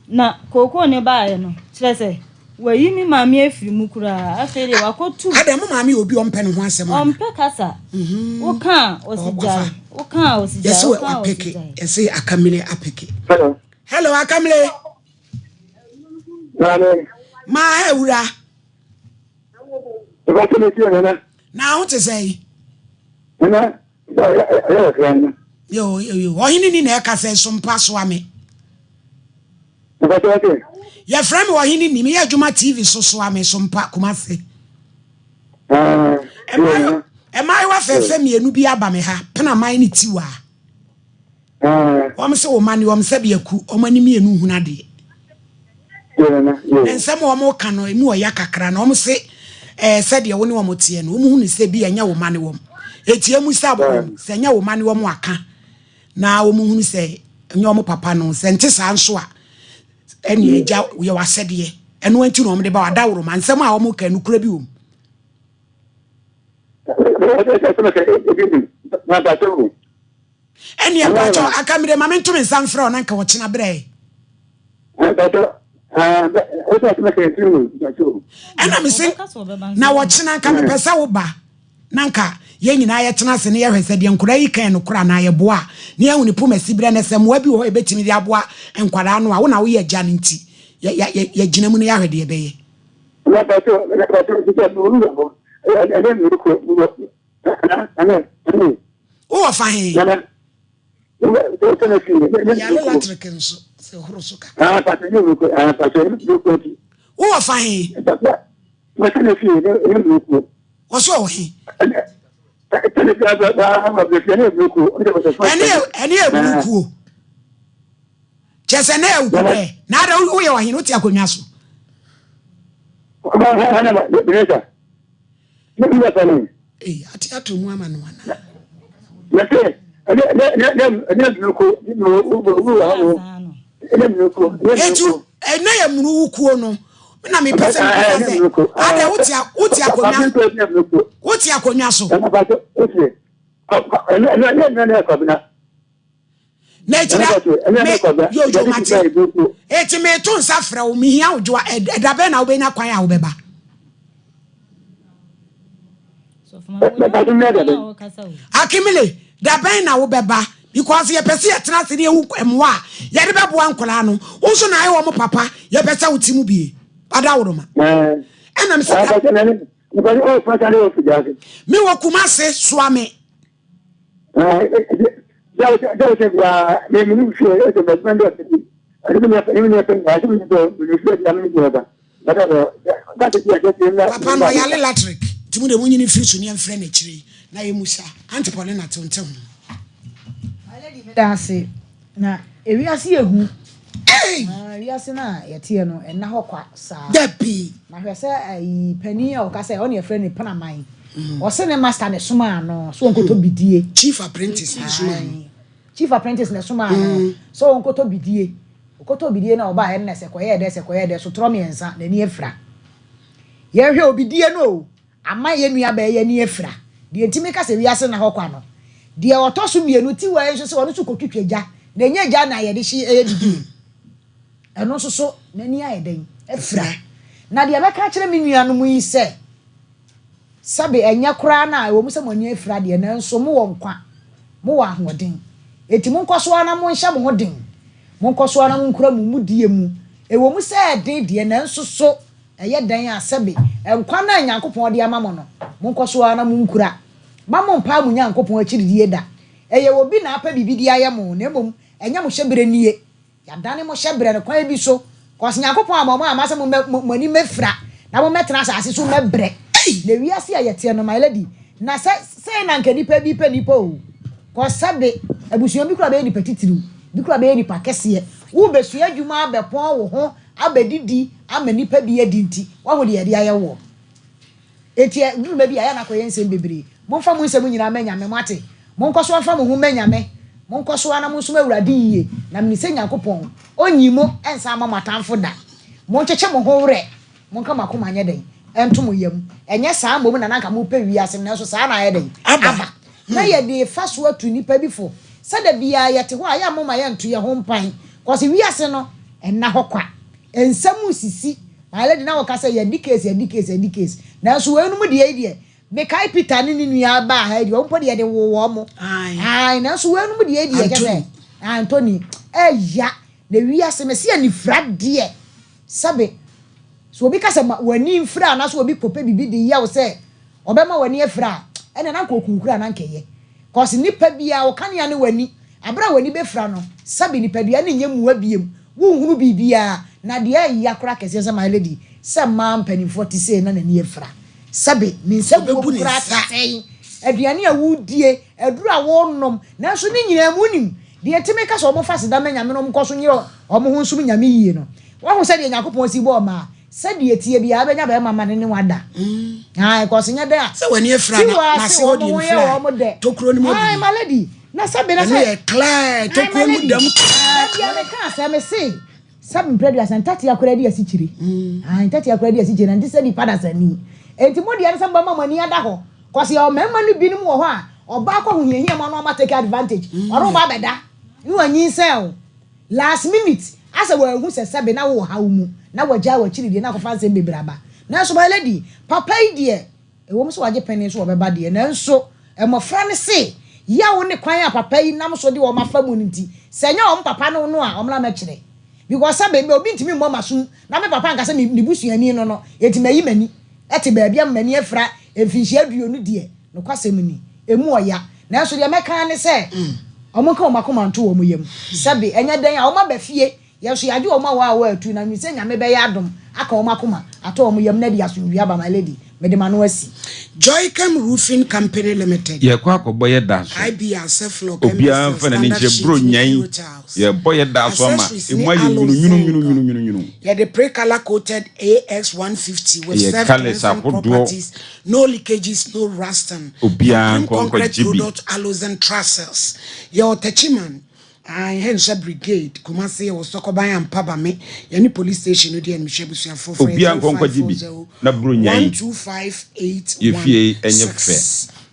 na kokoo ne baaye no kire se wayi mi maame afiri mu kura afere wakotu ade mo maame obi ompe ne ho asem ompe kasa wo kan osija yes we apeke ese akamle apeke hello akamle ma ewura na what is say yo ohini ni na eka say Sompa so ame ya frame ohini ni me ya adwuma TV so ame Sompa Kumase Emai wa fefe mienu bi aba me ha pena mai ni tiwa wom se wo mani wom se biaku omani mienu huna de ensem wo ka no emu oya kakra na wom se se de wo ne wom tie no wom hunu se bi anya wo mani wom etie mu sabo se anya wo mani wom aka na wom hunu se anya wom papa no se nte sa nso a eni eja ye wasede eno anti no wom de ba wadaworo ma nsem a wom ka nu kura bi wom eni abacho akamire mame ntumi nsam fra ona nka wo chena bre ena misi na wo chena nka me pesa wo ba nanka ye nyina ye tena se ne ye hwese de nkura yi kan no kura na ye boa ne ye huni pomasi bre na sem wa bi wo ebetimi de aboa enkwara no a wo na wo ye gya nti ye gina mu ne ya hwede ye beye o fahin ya electric nso se horosuka o fahin o so hin eni ebuku chese na ebuku na da wo ye wa hin o ti akonwa so ati atomu ama no ana etu ena ya muru wukuo no na me pese ada wuti akonwa so na jira yo jo mate eti me to nsa fra o mi hia ojo edabe na obenya kwan a obeba akimile dabe na obeba because ye pese ye tena se ne hu emwa ye de bebo ankola no unso na aye wo mo papa ye pese utimu bie adaworo ma ena me se mi wo Kumase Swame papa no ya electric timu de munyini frisu ne enfre na chiri na ye musa antipole na tonte hu dance na ewiase ehu wiase na yete no enna hokwa sa depi na hwese ai pani o ka say on ye frɛ ne panaman o se ne master ne suma no so onkoto bidie chief apprentice ne suma no so onkoto bidie na oba he ne se koye de so tro miensa na ni efra ye hwe obidie no ama ye nua ba ye ni efra de ntimi ka se wiase na hokwa no de otoso mienu ti wa enso se wono so kotwetwaja na nya ja na ye de hye bidie eno so na ni ayeden efra na de beka kire me nua no mu yi se sabe enya kura na wo mu se mo ni efra de na enso mo wo nkwa mo wa ahoden eti mo nkoso ana mo nhya mo hoden mo nkoso ana mo nkura mu die mu wo mu se den de na enso so eye dan asabe enkwa na Nyankopon de ama mo no mo nkoso ana mo nkura ma mo mpa mo Nyankopon akiri die da eye obi na apa bibidi aye mo na emom enya mo hyebere nie ya dane mo hyebere no kwa bi so kos Nyankopon amamo amase mo ni mefra na mo metena asase so mebre le wiase ayete no my lady na say na nka nipa bi nipa o kos sabe abusuo bi kura be nipa titiru bi kura be nipa kese wo besua adwuma abepon wo ho abedidi ama nipa bi adinti wa ho de yade aye wo eti dum be bi aya na koye nsem bebre mo fa mo nsem nyina manyame mate mo nkoso fa mo hu manyame monko so ana musuma awurade yie na menise Nyankopɔn onyimo ensa ma matamfo da moncheche mo ho wre monka makoma anye den entom yam enye saa mbom na nanka mo pɛ wiase na so saa na aye den aba na ye de faso atu nipa bifo sada bia yete ho aya moma ye nto ye ho mpan cause wiase no enna hokwa ensamu sisi ale de na wo kasa ye dikase na so enum de me kai Peter ni nua ba ha de wo mpo de wo mo ai na so enum de kese Anthony ya na wiase me se ani frade sabe so obi kasa wani mfra na so obi kope bibi de ya wo se obema wani afra ene na kokunkura na nkeye cause nipa bia wo kan ya ne wani abra wani be fra no sabe nipa bia ne nyemu abiem wo hunu bibia na de ya kura kese se my lady se ma mpanimfo ti se na nani afra sabe minsa bu kura kese aduane a wudie aduru a wonnom na so ne nyina munim de etime kasa omo fa seda manya me no mkoso nyiro omo ho nsum nyame yie no wo ho se de Yakobon si bo ma se de etie bia benya be mama ne wada ai ko se nya de a se wani afra na se odi infra tokro ni mo ai my lady na sabe na se clear tokro mu dam bia me ka se me se sabe mpredu asantati akora de asichiri ai tati akora de asichiri na ndise di pada sani enti mo de ansa mama mani ada ho ko se o mema no binim wo ho a oba kwa hu yehia mo no ma take advantage oro ba beda you anyi sell last minute asa wo hu se sabe na wo ha mu na waja wa chiri de na ko fanse bebraba na so my lady papa idie e wo so waje peni so obeba de na nso e mofra ne se ya wo ne kwan a papa yi nam so de wo mafa mu nti se nya wo papa no no a omla ma kire because sabe me obi ntimi mo masu na me papa nka se me busuani no eti mayi mani eti ba bia mani afra emfinhia aduonu de no kwasem ni emu oya na so de meka ne se omonka omakoma nto wo mu yam sabe enya den a oma ba fie yeso yaje oma wa atu na mi se nyame be ya adom aka omakoma ato wo mu yam na de aso wi aba my lady me de mano asi Joycam Roofing Company Limited ye kwa ko boye da so IBR Seflo obia mfa na nche bro nyan ye boye da so ma emu aye nyunu ye the pre-color coated AX150 with self-cleansing properties, no leakages, no rusting, obia concrete product alloys and trusses. Your Techiman I Hensha Brigade, Kumasi or Sokobai and Pabame, any police station, Udi and Mishabusia for obia konko jibi na bro nyan 1258 ye fie enye fe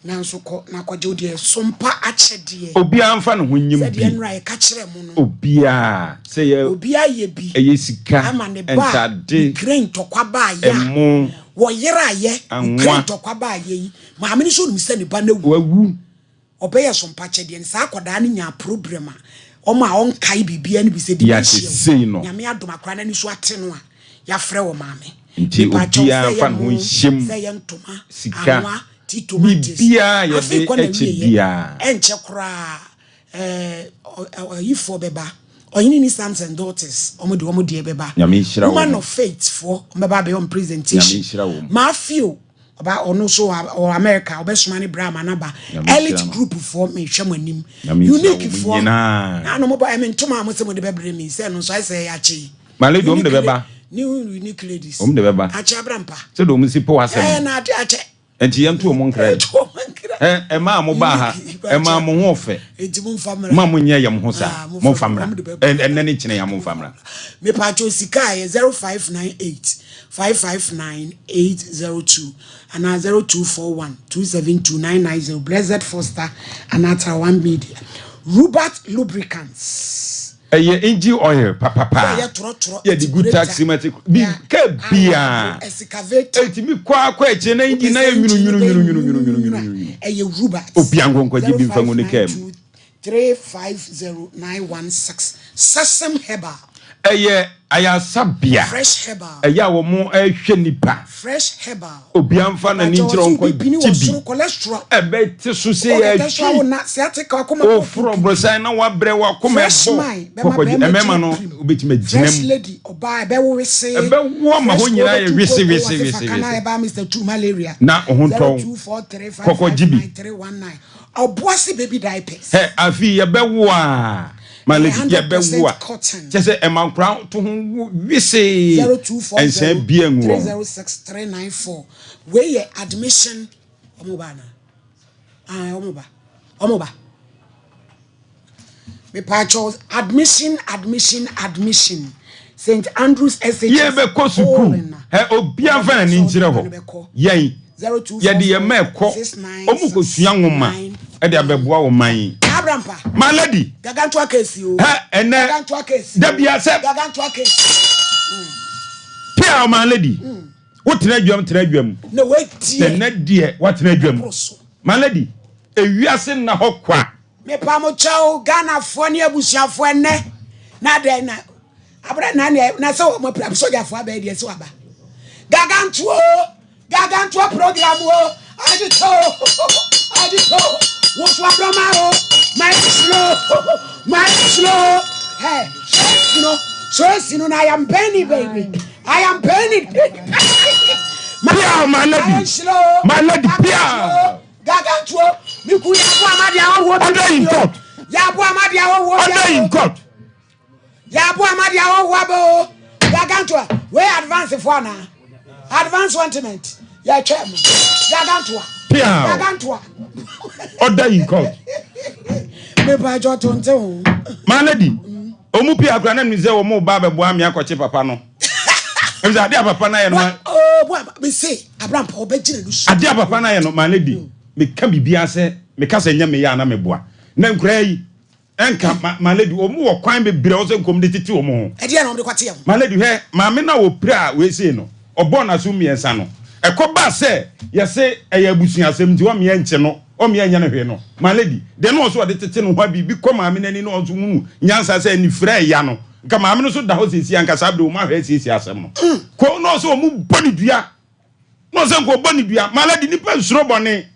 na so ko na kwaje odi sompa achedie obia mfa no hunyim bi se de nrai ka kire mu no obia se ye obia ye bi eye sika entade grain tokwa ba ya emu wo yera ye grain tokwa ba ye ma me ni so no se ne ba na wawu obeye sompa achedie ne sa akoda ne nya problem a o ma on kai bibia ne bi se di ya sei no nyame adom akora na ni so ate no a ya frɛ wo maame nti obia mfa no hunhyem se ye ntoma sika bibia ye de echebia enche kura yifo beba oyini ni sons and daughters omo de beba woman of faith for beba be on presentation ma feel about ono so or America obesuma ni bra manaba elite group for me hwemanim unique for na no mo ba me ntoma mo se mo de bebre mi se no so I say achi male dom de beba new unique ladies de beba achi abrampa se do mo si po asem na ade achi enti yanto mo nkra e ma mo ba ha e ma mo ho fe enti mo famra ma mo nya yam ho sa mo famra en ne kine yam mo famra me pa cho sika 0598 559802 and 0241 272990 Blessed Foster and Atra One Media Robert Lubricants engine oil papa yeah the good taximatic bi ka bia excavator etimi kwa eche na engine na nyunu Robert obiango nkwaji bi mfango ne kem 350916 Sesame Herbal aya sabia fresh herbal wo mo ahwe nipa fresh herbal obiamfa na ni nchiro nko tibi cholesterol ebe ti so se ya twi na sciatic akoma o fro brosan na wa bre wa koma ebo emema no obetima ginam fresh lady oba ebe wo wese ebe wo ma ho nyina ye wese kana eba Mr. Two malaria na ohunton koko jibi oboase baby diapers afi ye be wo a maleki ya be wo a chese emankra to ho wese 0240306394 where your admission omoba Me pacho admission. St. Andrews SH. Ye be ko suku. Obia van ni nkyere ho. Yen. Ye de ye meko. Omu ko sua nwoma. E de abeboa wo man. Abrampa. My lady. Gagantua case o. Ene. Gagantua case. Da bia se. Gagantua case. Pia my lady. What tena dwam. No wait. The net dear what tena dwam. My lady. Ewiase na ho kwa. Me pa mo chao Ghana fo ne abusuafo ene. Na de na abra na so mo soja fo aba de so aba. Gagantua program o. Adito. What you are o. My slow. Hey, you know, I am Benny, baby. I am Benny. My lady. My lady, Pia. Gagantua. Under in court. Under in court. Gagantua. Where advance for now? Advance sentiment. Yeah, chairman. Gagantua. Pia. Gagantua. Order in court. Me ba jo tonte o. My lady. Omu pia akra na mze omu ba be boa me akoche papa no. Emza ade papa na ye no. Oh boy, me say Abraham pa obegina lu. Ade papa na ye no my lady. Me ka bibia se me ka se nya me ya na me boa. Na nkura yi enka my lady omu wo kwan be bire o se nkom de titi omu ho. E dia na de kwate am. My lady he ma me na wo pra we say no. Obo na so miensa no. Ekoba se ye se eyabusun asem ti wo me enche no. O me anya na hwe no. My lady, de no so de tete no hwa bi ko ma me nani no so mu nyansa se ni fra ya no. Nka ma me no so da ho sesi anka sabre o ma hwe sesi asem no. Ko no so mu boni dua. No se ko boni dua. My lady nipa nsuro boni.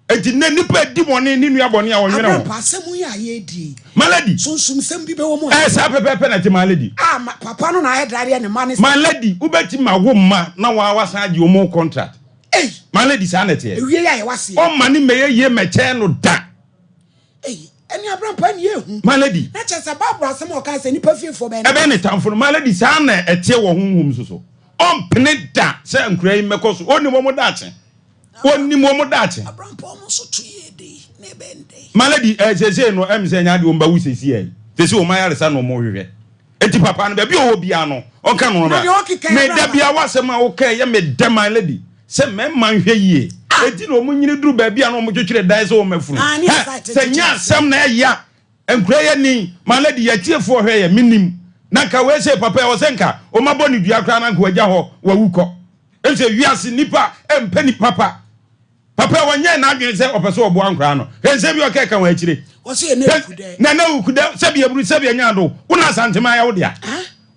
Enti ne nipa di boni ni nua boni a wonwere ho. Papa asemu ya ye di. My lady, sunsum sem bi be wo mo. Sa pepe na ti my lady. Papa no na he drare ne man. My lady, ubeti ma wo ma na wa wasan agi o mo contract. Hey, my lady sanete. Ewie ya ye wase. O mani meye ye meche no da. Hey, eni Abraham pa ni ehu. My lady. Na chese babura asem o ka se nipa fiefo be na. Ebe ni tamfo my lady sa na etie wo honhom so. On pene da se nkura yi mekoso. Oni mo da ache. Oni mo da ache. Abraham pa mo so tuye de na bende. My lady sese no em se nya de o mba wu sesi e. Sesi o ma yare sa no mo hwehwe. Eti papa no be bi o bia no. O ka no ba. Me da bia wasem a o ka ye me da my lady. Se me man hwe yie eti no mu nyini duru ba bia no mo twetwere dai se o mafunu se nya sam na ya enkura ye ni my lady ya tiefo hwe ye minim na ka we se papa o senka o mabɔ ni dua kra na nka wagya ho wa wukɔ ense wiase nipa empe ni papa wanya na adwene se opese obo ankra no ense bi o ka ka wa akire o se na ukude na ukude se bi aburu se bi anya do una santema ya wo dia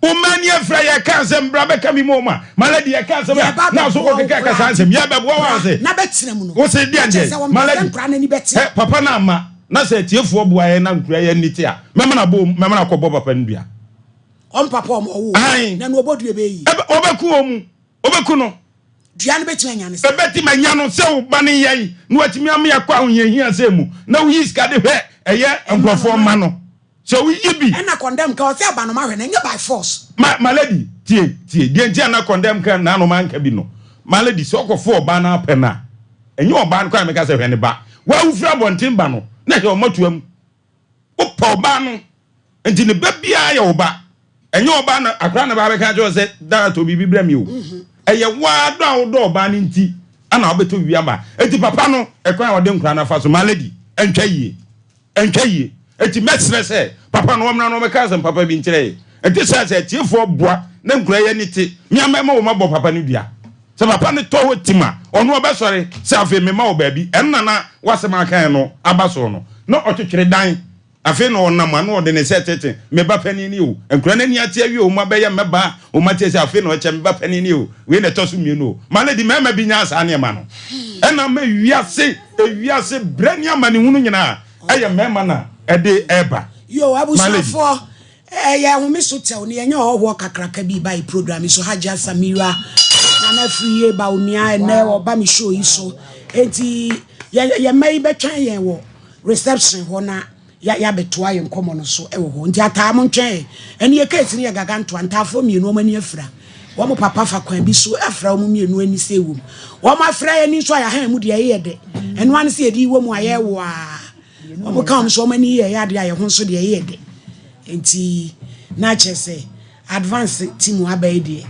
Umani afra ya kanse mbra beka mi moma maladi ya kanse na so ko keka kanse ya bebo wa se na betina mu no wo se dia nje maladi papa na ama na se tiefo boa ye na nkura ye niti a mema na ko bo papa ndua on papa o wo na no obodu ebe yi obeku no dua no betima nya ne se beti manya no se wo ba ne ye no atimi am ya kwa ahunhia se mu na wo yiska de hwe eye nkrofo ma no so we be and I condemn ka say abanoma hwe na nye by force my lady tie die ntia na condemn ka na no man ka bi no my lady so okofo oba na apena enye oba nko ameka se hwe ne ba wa ufra bontin ba no na he omatuam opa oba no enti ne ba bia ya oba enye oba na akra na ba beka jo se da to bibi bra mi o eye wa do awodo oba ni nti ana obeto wi aba enti papa no ekwan ode nkra na fa so my lady entwa yie eti mesre se papa no omna no meka se papa bi nkire eti se tiefo boa na nkura ye niti miamema wo mabọ papa ne dua se papa ne to hotima ono obesore se afi mema wo baabi enna na wasema kan no abaso no no otwetwere dan afi no onam na ode ne se tete me ba pani ni o nkura ne ni ate awie o mabeye meba o mate se afi no eche me ba pani ni o we ne to so mienu o maledi mema bi nya asa ne ma no enna ma wiase brani amane hunu nyina eye mema na ede eba yo abusafo ya humiso tel ni enye owo kakraka bi by program so haja samira na free eba onia ene oba mi show yi so enti ye mai betwan ye wo reception ho na ya betoa ye nkomo no so ewo ho nti ata mo ntwen ene ye case ni ye gaganto antafo mienu o mani afra wo mo papa fa kwan bi so afra mo mienu ani sewum wo mo afra ye ni so ya han mu de ye de eno an se edi wo mu aye wo a omo kam so mani ye ya de aye ho so de ye de enti na chese advance team abaidi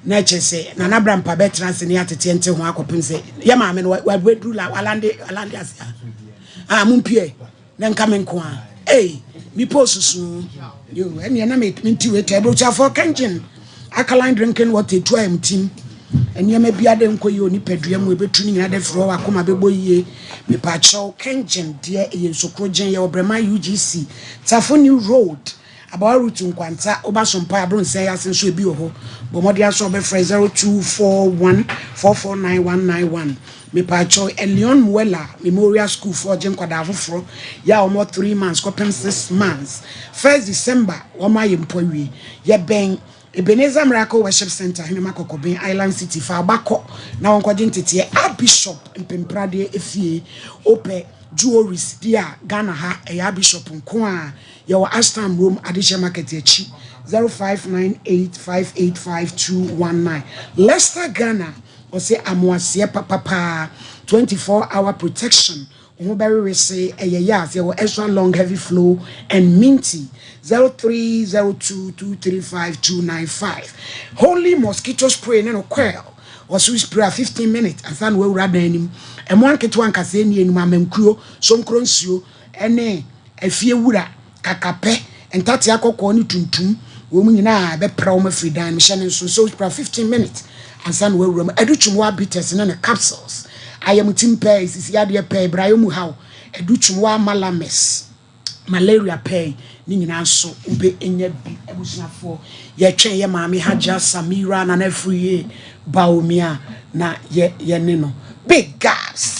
na chese na nabram pa betrans ne atete ente ho akopem se ye ma me no wa wedru la alande asia mumpie na nka me nko a mi posusu yo ene na me nti we table cha for kanjin alkaline drinking water to am team ene ma bia de nko ye oni padua mu ebetu ni nyina de fro akoma bebo yie me pa chaw kanjin de ye nsokrogen ye obrema UGC Tafo New Road about route nkwanta oba Sompa abron say asen so ebi ho bomodi aso be 0241449191 me pa cho Elion Muela Memorial School for Jenkwada afofro ya omo 3 months kopem 6 months 1st December woma yempowie ye ben Ebenezer Miracle Worship Center Hinema Kokobin Island City fa bako na wonkoje ntete a bishop mpemprade efie ope jewelries dia Ghana ha eya bishop nko a your Aston Room Addition Market echi 0598585219 Leicester Ghana or say amoasie papa 24-hour protection Mobile Rese Ayas, your extra long heavy flow and minty 0302235295 Holy mosquito spray no quail or sweet spray 15 minutes and then we'll run him and one kit one caseni and mamemcro some cronsio and a fear wura kakape and tatiako corny tuntum woman na be promo free dime Shannon so spray 15 minutes and then we'll room educhumwa bitters and capsules. I am team pay is yadia pay Brahmu how a duchumwa malames malaria pay nina so ube enye bi ebusua for ye twen ye maami haja Samira na every year baumia na ye nino big gas